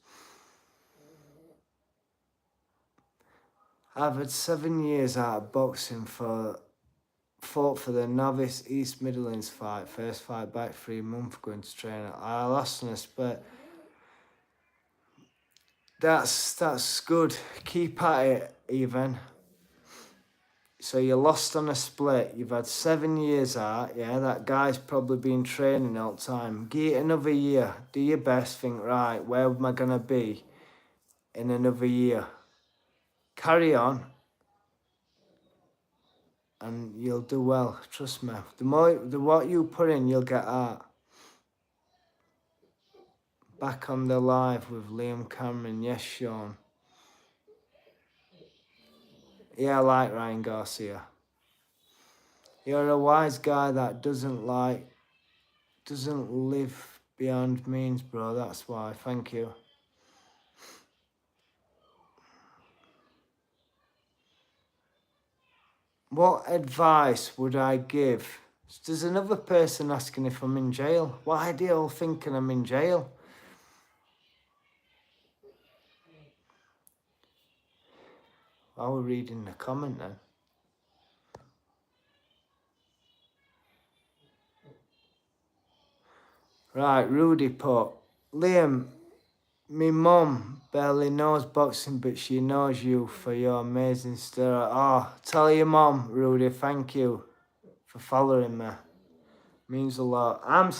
I've had 7 years out of boxing fought for the novice East Midlands fight. First fight back 3 months going to train. I lost on a split. That's good. Keep at it, even. So you lost on a split. You've had 7 years out. Yeah, that guy's probably been training all the time. Give it another year. Do your best. Think, right, where am I going to be in another year? Carry on. And you'll do well. Trust me. The what you put in, you'll get out. Back on the live with Liam Cameron. Yes, Sean. Yeah, I like Ryan Garcia. You're a wise guy that doesn't live beyond means, bro. That's why. Thank you. What advice would I give? There's another person asking if I'm in jail. Why are they all thinking I'm in jail? While we're reading the comment then. Right, Rudy put, Liam, me mum barely knows boxing, but she knows you for your amazing story. Oh, tell your mum, Rudy, thank you for following me. Means a lot. I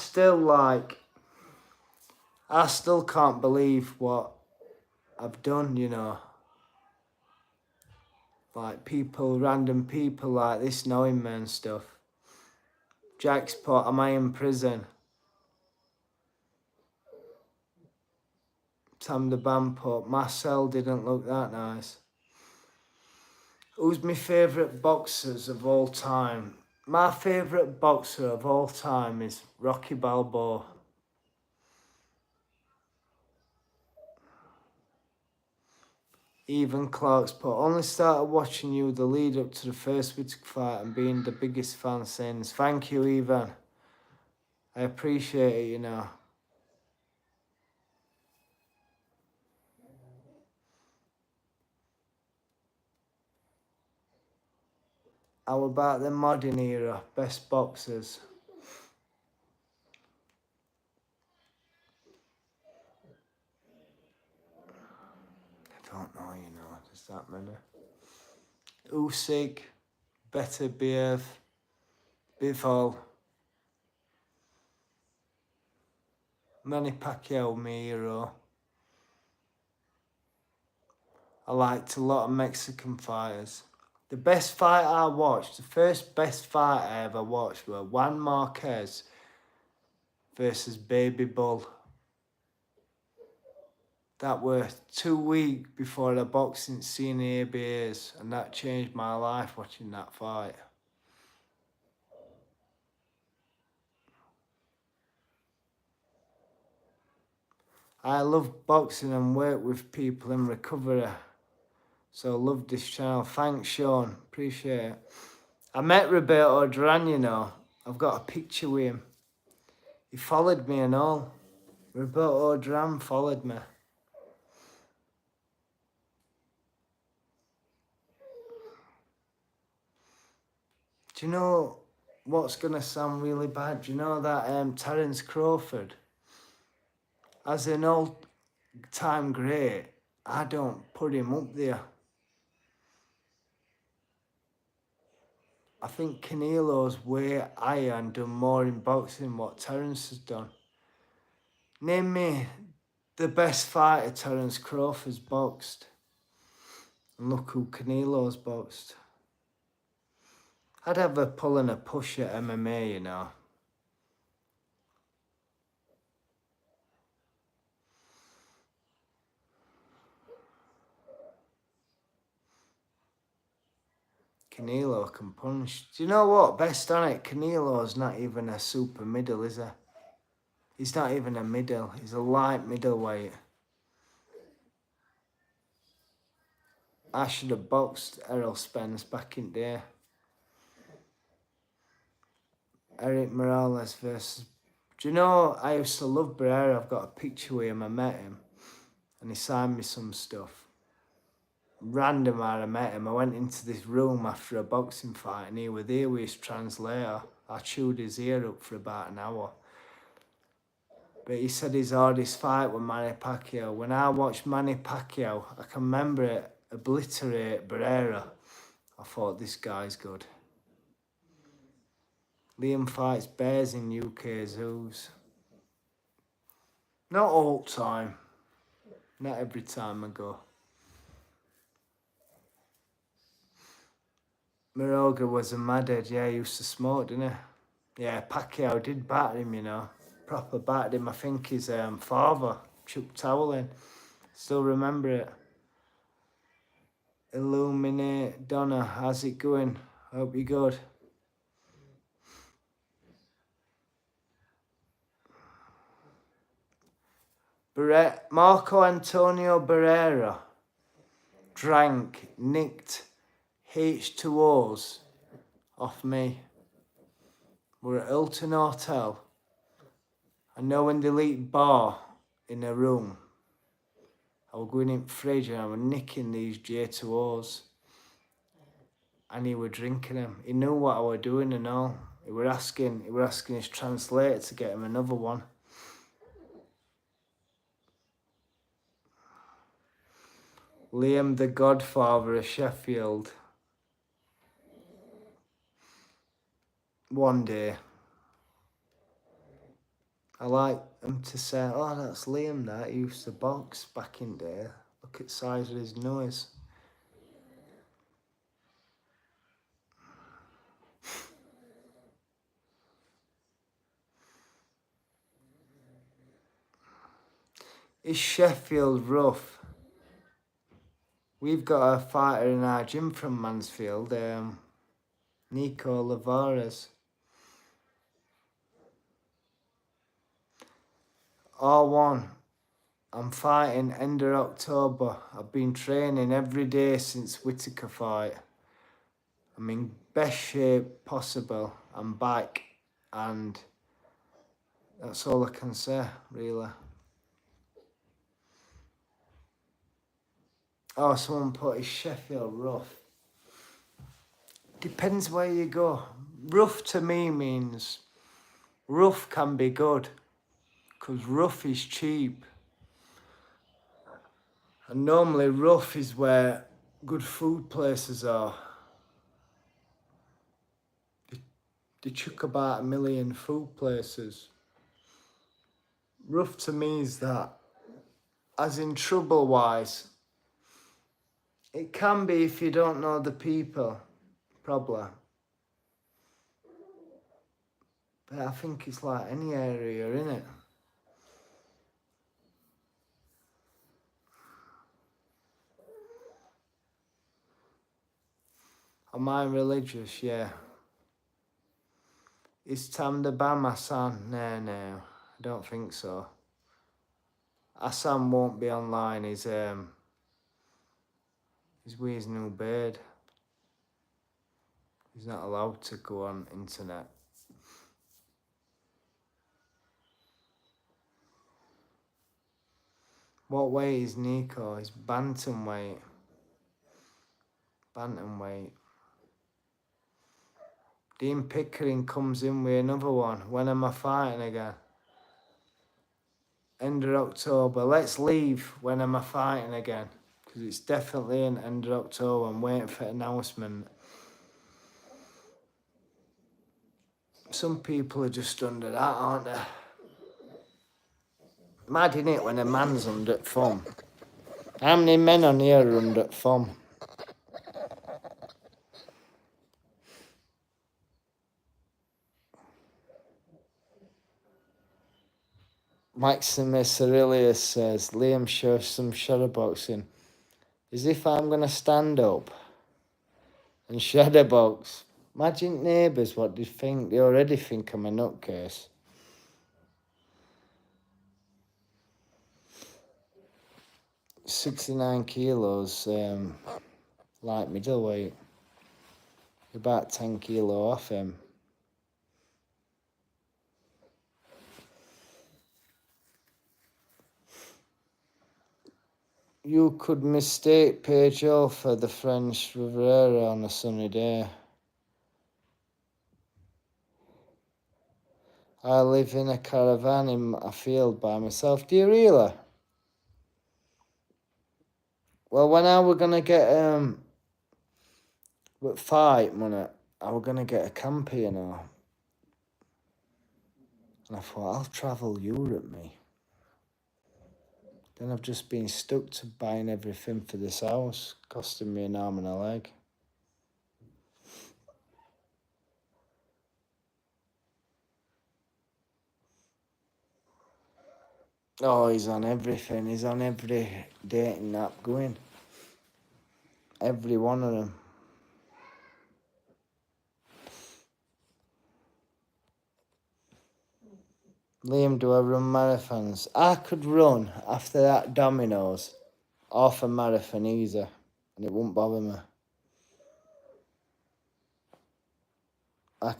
still can't believe what I've done, you know. Like random people like this knowing me and stuff. Jack's put, am I in prison? Tam the Bampo. Marcel didn't look that nice. Who's my favourite boxers of all time? My favourite boxer of all time is Rocky Balboa. Even Clark's put, only started watching you the lead up to the first Whittaker fight and being the biggest fan since. Thank you, Ivan. I appreciate it, you know. How about the modern era? Best boxers? I don't know, you know, there's that many. Usyk, Beterbiev, Bivol, Manny Pacquiao, my hero. I liked a lot of Mexican fighters. The best fight I watched, the first best fight I ever watched were Juan Marquez versus Baby Bull. That were 2 weeks before the boxing scene ABAs, and that changed my life watching that fight. I love boxing and work with people in recovery. So I love this channel. Thanks, Sean. Appreciate it. I met Roberto Duran, you know. I've got a picture with him. He followed me and all. Roberto Duran followed me. Do you know what's going to sound really bad? Do you know that Terence Crawford? As an all-time great, I don't put him up there. I think Canelo's way higher and done more in boxing than what Terence has done. Name me the best fighter Terence Crawford's boxed. And look who Canelo's boxed. I'd have a pull and a push at MMA, you know. Canelo can punch. Do you know what? Best on it, Canelo's not even a super middle, is he? He's not even a middle. He's a light middleweight. I should have boxed Errol Spence back in there. Eric Morales versus... Do you know, I used to love Barrera. I've got a picture with him. I met him. And he signed me some stuff. Random I met him. I went into this room after a boxing fight and he was there with his translator. I chewed his ear up for about an hour. But he said his hardest fight with Manny Pacquiao. When I watched Manny Pacquiao, I can remember it obliterate Barrera. I thought, this guy's good. Liam fights bears in UK zoos. Not all time. Not every time I go. Moroga was a madhead. Yeah, he used to smoke, didn't he? Yeah, Pacquiao did batter him, you know. Proper battered him. I think his father chucked towel in. Still remember it. Illuminate Donna, how's it going? Hope you're good. Marco Antonio Barrera nicked H2Os off me. We're at Hilton Hotel. I know when they leave bar in a room, I was going in the fridge and I was nicking these J2Os. And he were drinking them. He knew what I was doing and all. He were asking his translator to get him another one. Liam the Godfather of Sheffield. One day. I like them to say, oh, that's Liam that. He used to box back in there. Look at the size of his nose. Is Sheffield rough? We've got a fighter in our gym from Mansfield, Nico Lavares. R1. I'm fighting end of October. I've been training every day since Whittaker fight. I'm in best shape possible. I'm back, and that's all I can say, really. Oh, someone put is Sheffield rough. Depends where you go. Rough to me means rough can be good, because rough is cheap. And normally rough is where good food places are. They chuck about 1 million food places. Rough to me is that, as in trouble wise, it can be if you don't know the people, probably. But I think it's like any area, innit? Am I religious? Yeah. Is Tam the Bam Hassan? No, I don't think so. Hassan won't be online. He's with his new bird. He's not allowed to go on internet. What weight is Nico? He's bantamweight. Bantamweight. Dean Pickering comes in with another one. When am I fighting again? End of October. Let's leave. When am I fighting again? Because it's definitely in end of October. I'm waiting for an announcement. Some people are just under that, aren't they? Mad, innit, when a man's under thumb? How many men on here are under thumb? Maximus Aurelius says, Liam shows some shadowboxing. As if I'm going to stand up and shadowbox. Imagine neighbours, what they think. They already think I'm a nutcase. $69 kilos, light middleweight. About 10 kilo off him. You could mistake Pedro for the French Riviera on a sunny day. I live in a caravan in a field by myself. Do you really? Well, when I were gonna get fight money, I were gonna get a camper, you know. And I thought, I'll travel Europe, me. Then I've just been stuck to buying everything for this house, costing me an arm and a leg. Oh, he's on everything. He's on every dating app going. Every one of them. Liam, do I run marathons? I could run after that Domino's half a marathon easy, and it wouldn't bother me. I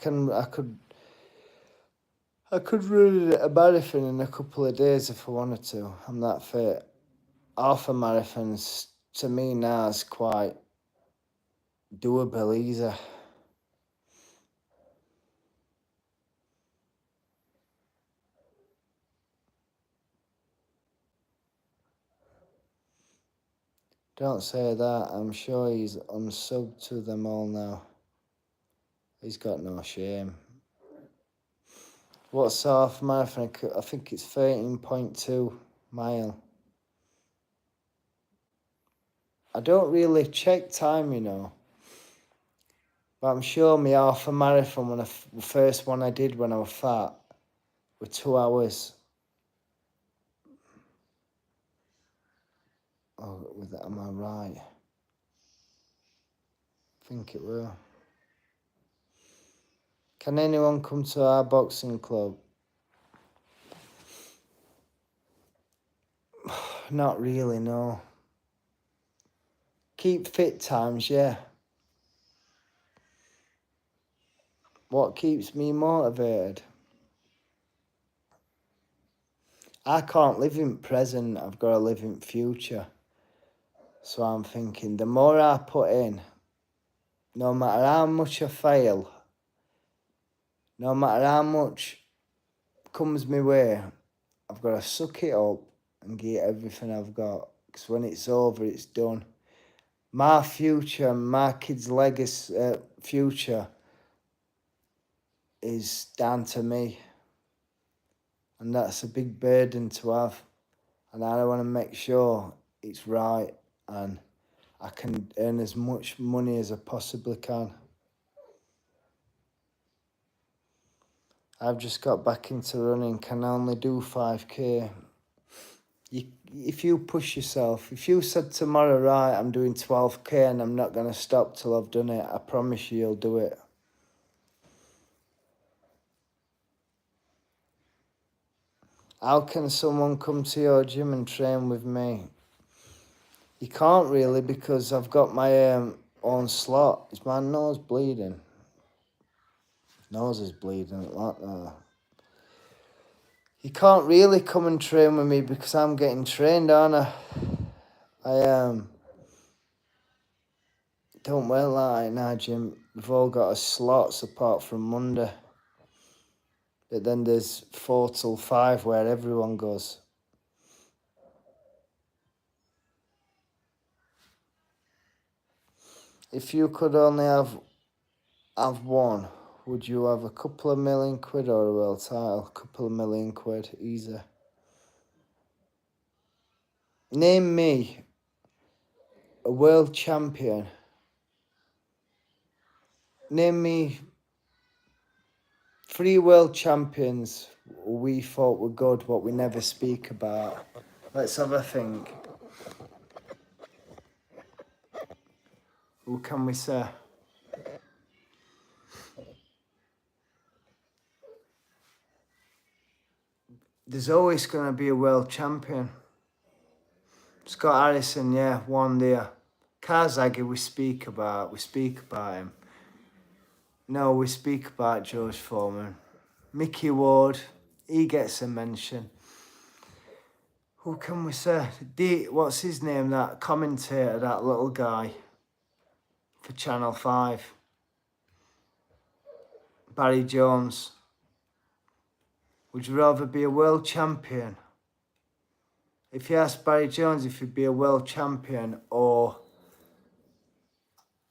could run a marathon in a couple of days if I wanted to. I'm that fit. Half a marathons to me now is quite doable, easy. Don't say that. I'm sure he's unsubbed to them all now. He's got no shame. What's half marathon? I think it's 13.2 mile. I don't really check time, you know. But I'm sure my half a marathon, when the first one I did when I was fat, were 2 hours. Oh, am I right? I think it will. Can anyone come to our boxing club? Not really, no. Keep fit times, yeah. What keeps me motivated? I can't live in present, I've got to live in future. So I'm thinking the more I put in, no matter how much I fail, no matter how much comes my way, I've got to suck it up and give everything I've got. Because when it's over, it's done. My future, my kids' legacy, future is down to me. And that's a big burden to have. And I want to make sure it's right and I can earn as much money as I possibly can. I've just got back into running, can only do 5k. If you push yourself, if you said tomorrow, right, I'm doing 12k and I'm not going to stop till I've done it, I promise you, you'll do it. How can someone come to your gym and train with me? You can't really, because I've got my own slot. Is my nose bleeding? Nose is bleeding like that. You can't really come and train with me because I'm getting trained, aren't I? I don't work like in our gym. We've all got our slots apart from Monday. But then there's 4 till 5 where everyone goes. If you could only have one, would you have a couple of million quid or a world title? A couple of million quid, easy. Name me a world champion. Name me 3 world champions we thought were good, what we never speak about. Let's have a think. Who can we say? There's always going to be a world champion. Scott Harrison, yeah, one there. Karzagi, we speak about him. No, we speak about George Foreman. Mickey Ward, he gets a mention. Who can we say? What's his name, that commentator, that little guy for Channel 5? Barry Jones. Would you rather be a world champion? If you ask Barry Jones if he'd be a world champion or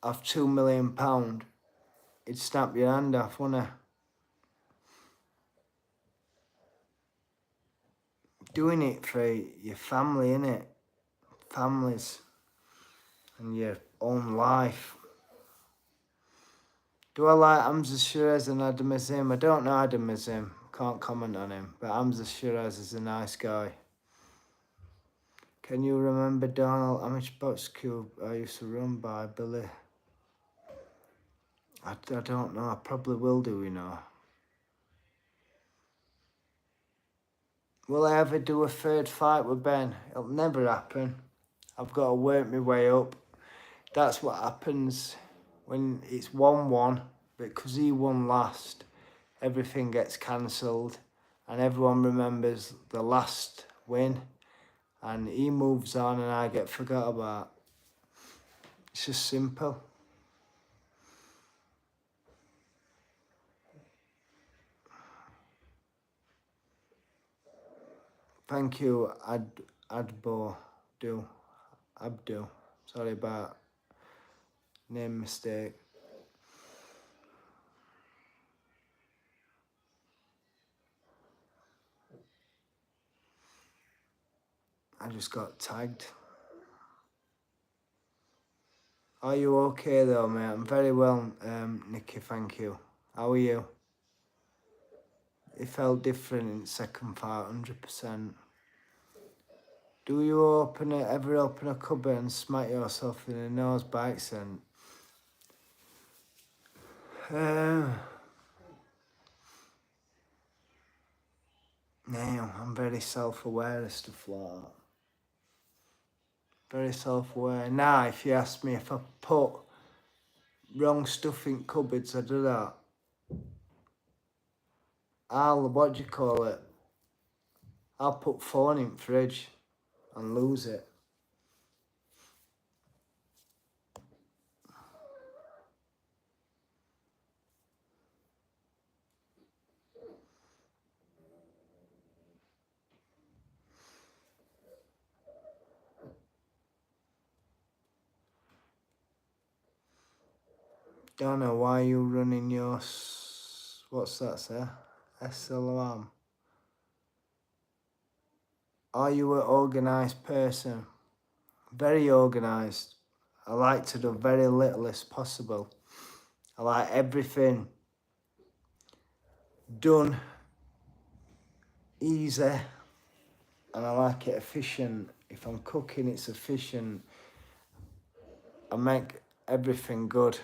have £2 million, he'd snap your hand off, wouldn't he? Doing it for your family, innit? Families and your own life. Do I like Hamza Shiraz and Adam Azim? I don't know Adam Azim, can't comment on him, but Hamza Shiraz is a nice guy. Can you remember Donald Amish Box Cube I used to run by Billy? I don't know, I probably will do, you know. Will I ever do a third fight with Ben? It'll never happen. I've got to work my way up. That's what happens when it's 1-1, because he won last, everything gets cancelled and everyone remembers the last win and he moves on and I get forgot about. It's just simple. Thank you, Abdul. Sorry about name mistake. I just got tagged. Are you okay though, mate? I'm very well, Nicky, thank you. How are you? It felt different in the second part, 100%. Do you ever open a cupboard and smack yourself in the nose by accident? No, I'm very self-aware of stuff like that. Very self-aware. Now, if you ask me if I put wrong stuff in cupboards, I do that. What do you call it? I'll put phone in fridge and lose it. Don't know why you running your... What's that, sir? SLOM. Are you an organised person? Very organised. I like to do very little as possible. I like everything done easy, and I like it efficient. If I'm cooking, it's efficient. I make everything good.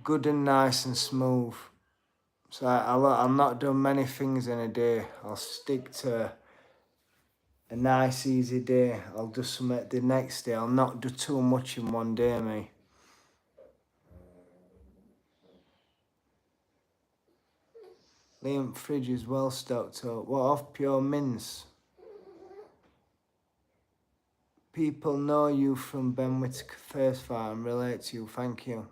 Good and nice and smooth. So I'll not do many things in a day. I'll stick to a nice, easy day. I'll do something the next day. I'll not do too much in one day, me. Liam, fridge is well stocked up. What of pure mince? People know you from Ben Whittaker First Fire and relate to you. Thank you.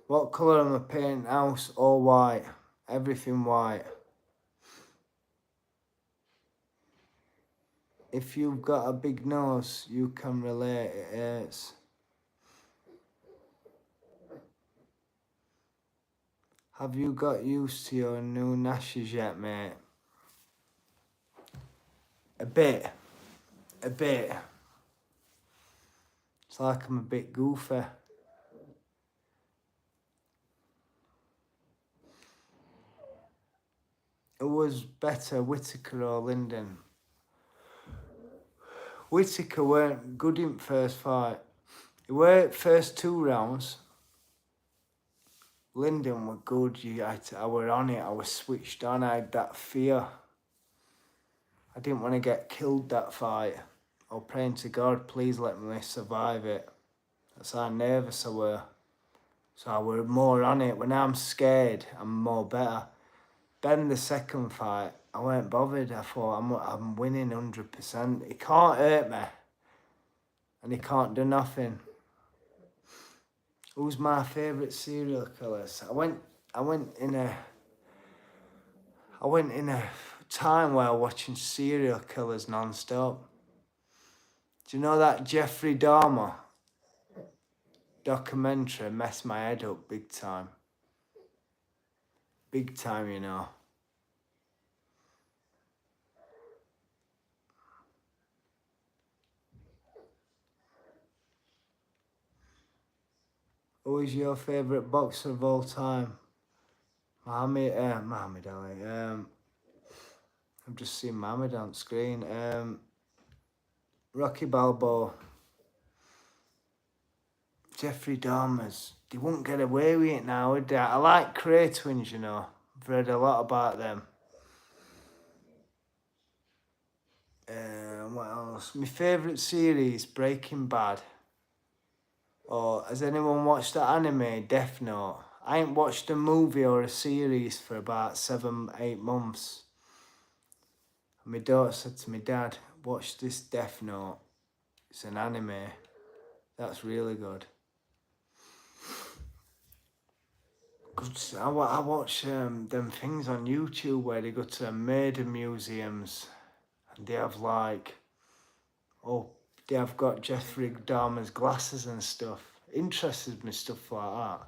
What colour am I painting house? All white. Everything white. If you've got a big nose, you can relate. It hurts. Have you got used to your new gnashes yet, mate? A bit. It's like I'm a bit goofy. Who was better, Whittaker or Linden? Whittaker weren't good in first fight. He were first 2 rounds. Linden were good. I were on it. I was switched on. I had that fear. I didn't want to get killed that fight. I was praying to God, please let me survive it. That's how nervous I were. So I were more on it. When I'm scared, I'm more better. Then the second fight, I weren't bothered. I thought, I'm winning 100%. He can't hurt me. And he can't do nothing. Who's my favourite serial killers? I went in a time where I was watching serial killers non-stop. Do you know that Jeffrey Dahmer documentary messed my head up big time? Big time, you know. Who is your favourite boxer of all time? Muhammad Ali. I've just seen Muhammad on screen. Rocky Balboa. Jeffrey Dahmer's. They won't get away with it now, would they? I like Cray twins, you know. I've read a lot about them. What else? My favourite series, Breaking Bad. Or has anyone watched the anime, Death Note? I ain't watched a movie or a series for about 7-8 months. And my daughter said to me, Dad, watch this Death Note. It's an anime. That's really good. I watch them things on YouTube where they go to murder museums and they have they have got Jeffrey Dahmer's glasses and stuff. Interested me stuff like that.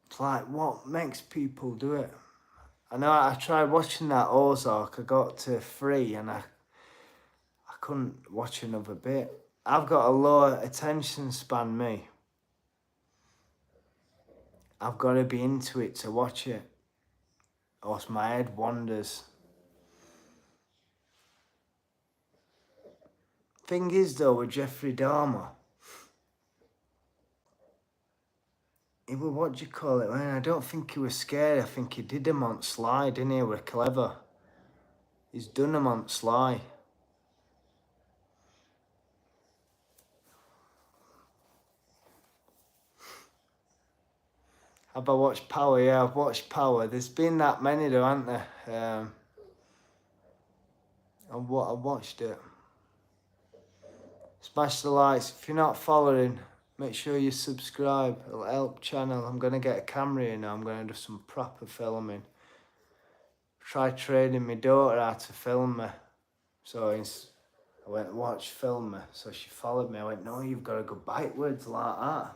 It's like, what makes people do it? I know I tried watching that Ozark. I got to 3 and I couldn't watch another bit. I've got a low attention span, me. I've got to be into it to watch it, or else my head wanders. Thing is though, with Jeffrey Dahmer, he was, what do you call it, man? I don't think he was scared. I think he did them on sly, didn't he? He was clever. He's done them on sly. Have I watched Power? Yeah, I've watched Power. There's been that many though, haven't there? I watched it. Smash the likes. If you're not following, make sure you subscribe. It'll help channel. I'm going to get a camera here now. I'm going to do some proper filming. Try training my daughter how to film me. So I went, watch, film me. So she followed me. I went, no, you've got to go backwards like that.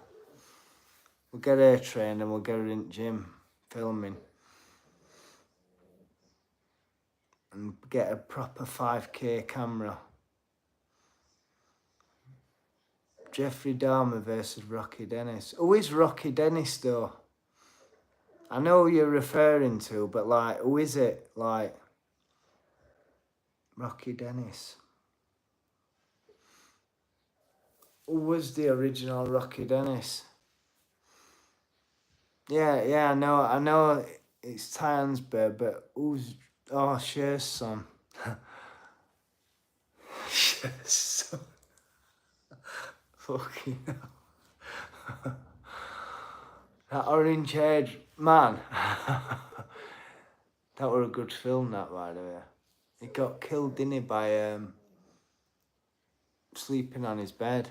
We'll get her trained and we'll get her in the gym filming. And get a proper 5K camera. Jeffrey Dahmer versus Rocky Dennis. Who is Rocky Dennis though? I know who you're referring to, but like, who is it? Like, Rocky Dennis. Who was the original Rocky Dennis? Yeah, I know it's Tyansburg, but who's, oh, Cher's son. Cher's son. Fucking hell. That orange-haired man. That were a good film, that, by the way. He got killed, didn't he, by sleeping on his bed.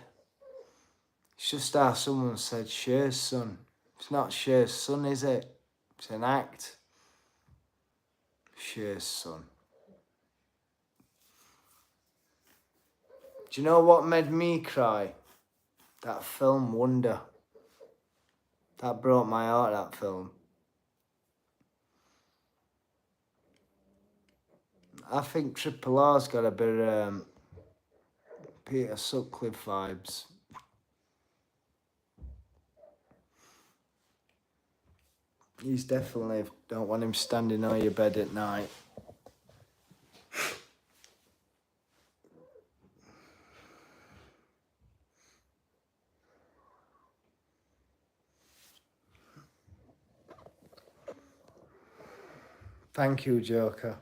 It's just how someone said Cher's son. It's not Cher's son, is it? It's an act. Cher's son. Do you know what made me cry? That film, Wonder. That broke my heart, that film. I think Triple R's got a bit of Peter Sutcliffe vibes. He's definitely, don't want him standing on your bed at night. Thank you, Joker.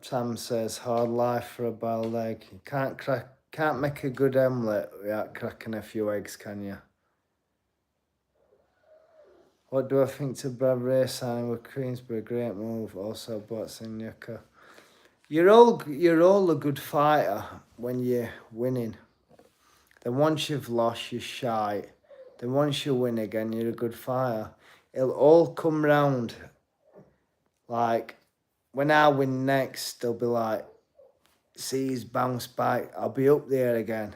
Sam says, hard life for a boiled egg. You can't make a good omelette without cracking a few eggs, can you? What do I think to Brad Ray signing with Queensbury? Great move. Also, boxing Newcastle. You're all a good fighter when you're winning. Then once you've lost, you're shy. Then once you win again, you're a good fighter. It'll all come round. Like, when I win next, they'll be like, see, he's bounced back. I'll be up there again.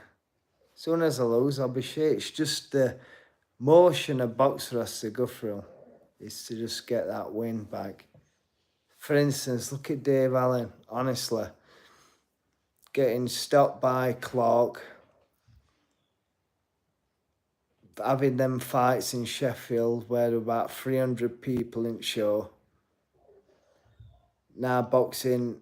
As soon as I lose, I'll be shit. It's just the motion a boxer has to go through is to just get that win back. For instance, look at Dave Allen, honestly. Getting stopped by Clark. Having them fights in Sheffield where there were about 300 people in the show. Now boxing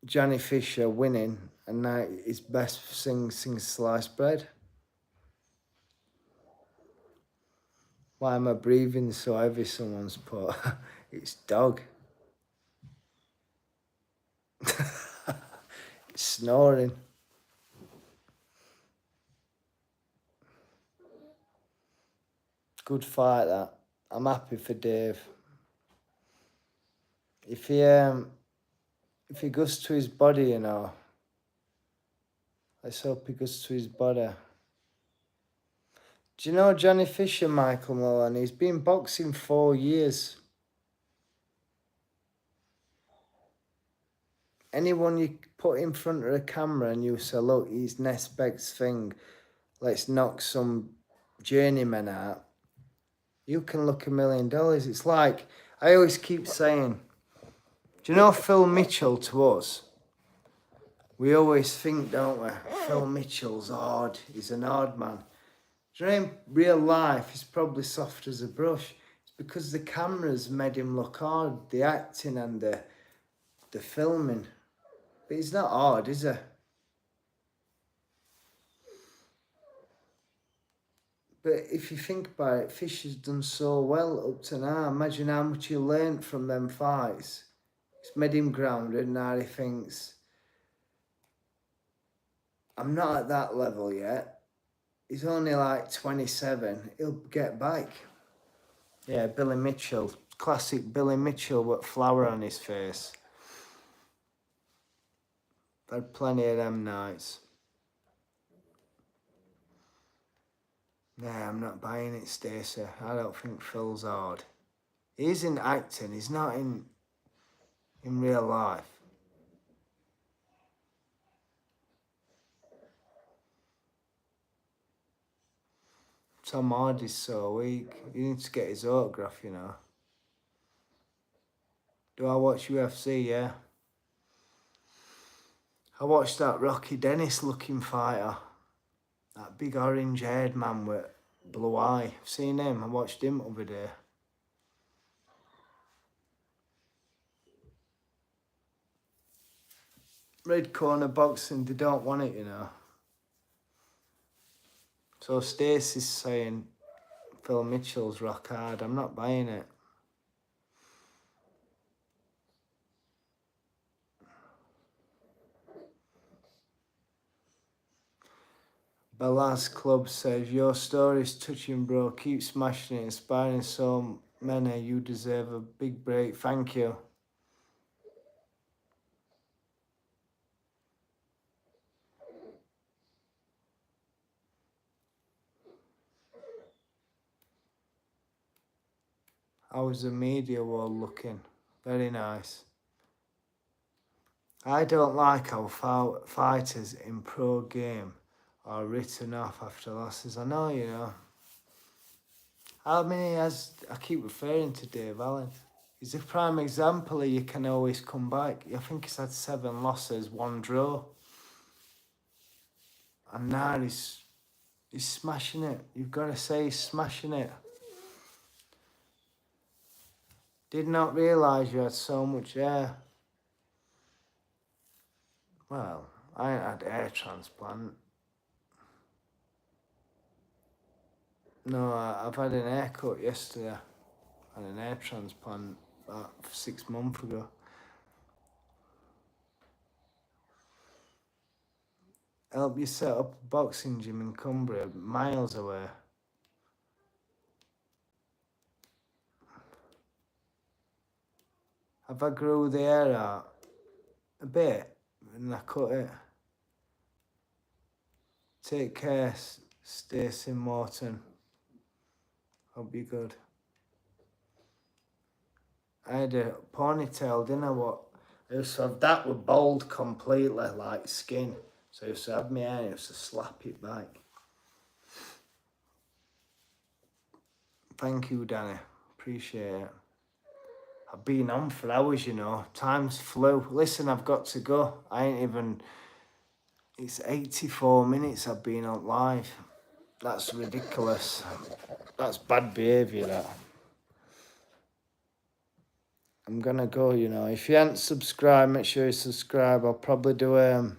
Johnny Fisher winning, and now his best thing sliced bread. Why am I breathing so heavy, someone's put? It's dog. It's snoring. Good fight, that. I'm happy for Dave. If he goes to his body, you know, let's hope he goes to his body. Do you know Johnny Fisher, Michael Mullen? He's been boxing 4 years. Anyone you put in front of the camera and you say, look, he's next best thing, let's knock some journeymen out, you can look $1 million. It's like, I always keep saying, do you know Phil Mitchell to us? We always think, don't we? Phil Mitchell's hard. He's an hard man. Do you know, in real life, he's probably soft as a brush. It's because the cameras made him look hard, the acting and the filming. But he's not hard, is he? But if you think about it, Fisher's done so well up to now. Imagine how much he learnt from them fights. It's made him grounded. Now he thinks, I'm not at that level yet. He's only like 27. He'll get back. Yeah, Billy Mitchell. Classic Billy Mitchell with flour on his face. I've had plenty of them nights. Nah, I'm not buying it, Stacey. I don't think Phil's hard. He's in acting. He's not in real life. Tom Hardy's so weak. You need to get his autograph, you know. Do I watch UFC? Yeah. I watched that Rocky Dennis looking fighter. That big orange haired man with blue eye. I've seen him. I watched him over there. Red corner boxing, they don't want it, you know. So Stacey's saying Phil Mitchell's rock hard. I'm not buying it. Balaz Club says, your story's touching, bro. Keep smashing it, inspiring so many. You deserve a big break. Thank you. How was the media world looking? Very nice. I don't like how fighters in pro game are written off after losses. I know, you know. How many has... I keep referring to Dave Allen. He's a prime example of you can always come back. I think he's had 7 losses, 1 draw. And now he's smashing it. You've got to say he's smashing it. Did not realise you had so much hair. Well, I ain't had hair transplant. No, I've had an haircut yesterday. I had an hair transplant about 6 months ago. Help you set up a boxing gym in Cumbria, miles away. Have I grew the hair out a bit and I cut it? Take care, Stacey Morton. Hope you're good. I had a ponytail, didn't I? I used to have that with bald completely, like skin. So I used to have my hair, I used to slap it back. Thank you, Danny. Appreciate it. I've been on for hours, you know. Time's flew. Listen, I've got to go. I ain't even... It's 84 minutes I've been on live. That's ridiculous. That's bad behaviour, that. I'm gonna go, you know. If you haven't subscribed, make sure you subscribe. I'll probably do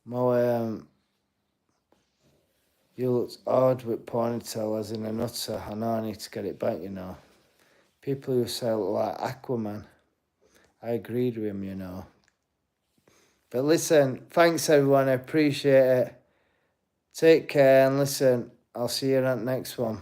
more you look odd with ponytail as in a nutter. I know I need to get it back, you know. People who say I look like Aquaman. I agreed with him, you know. But listen, thanks everyone, I appreciate it. Take care and listen, I'll see you on the next one.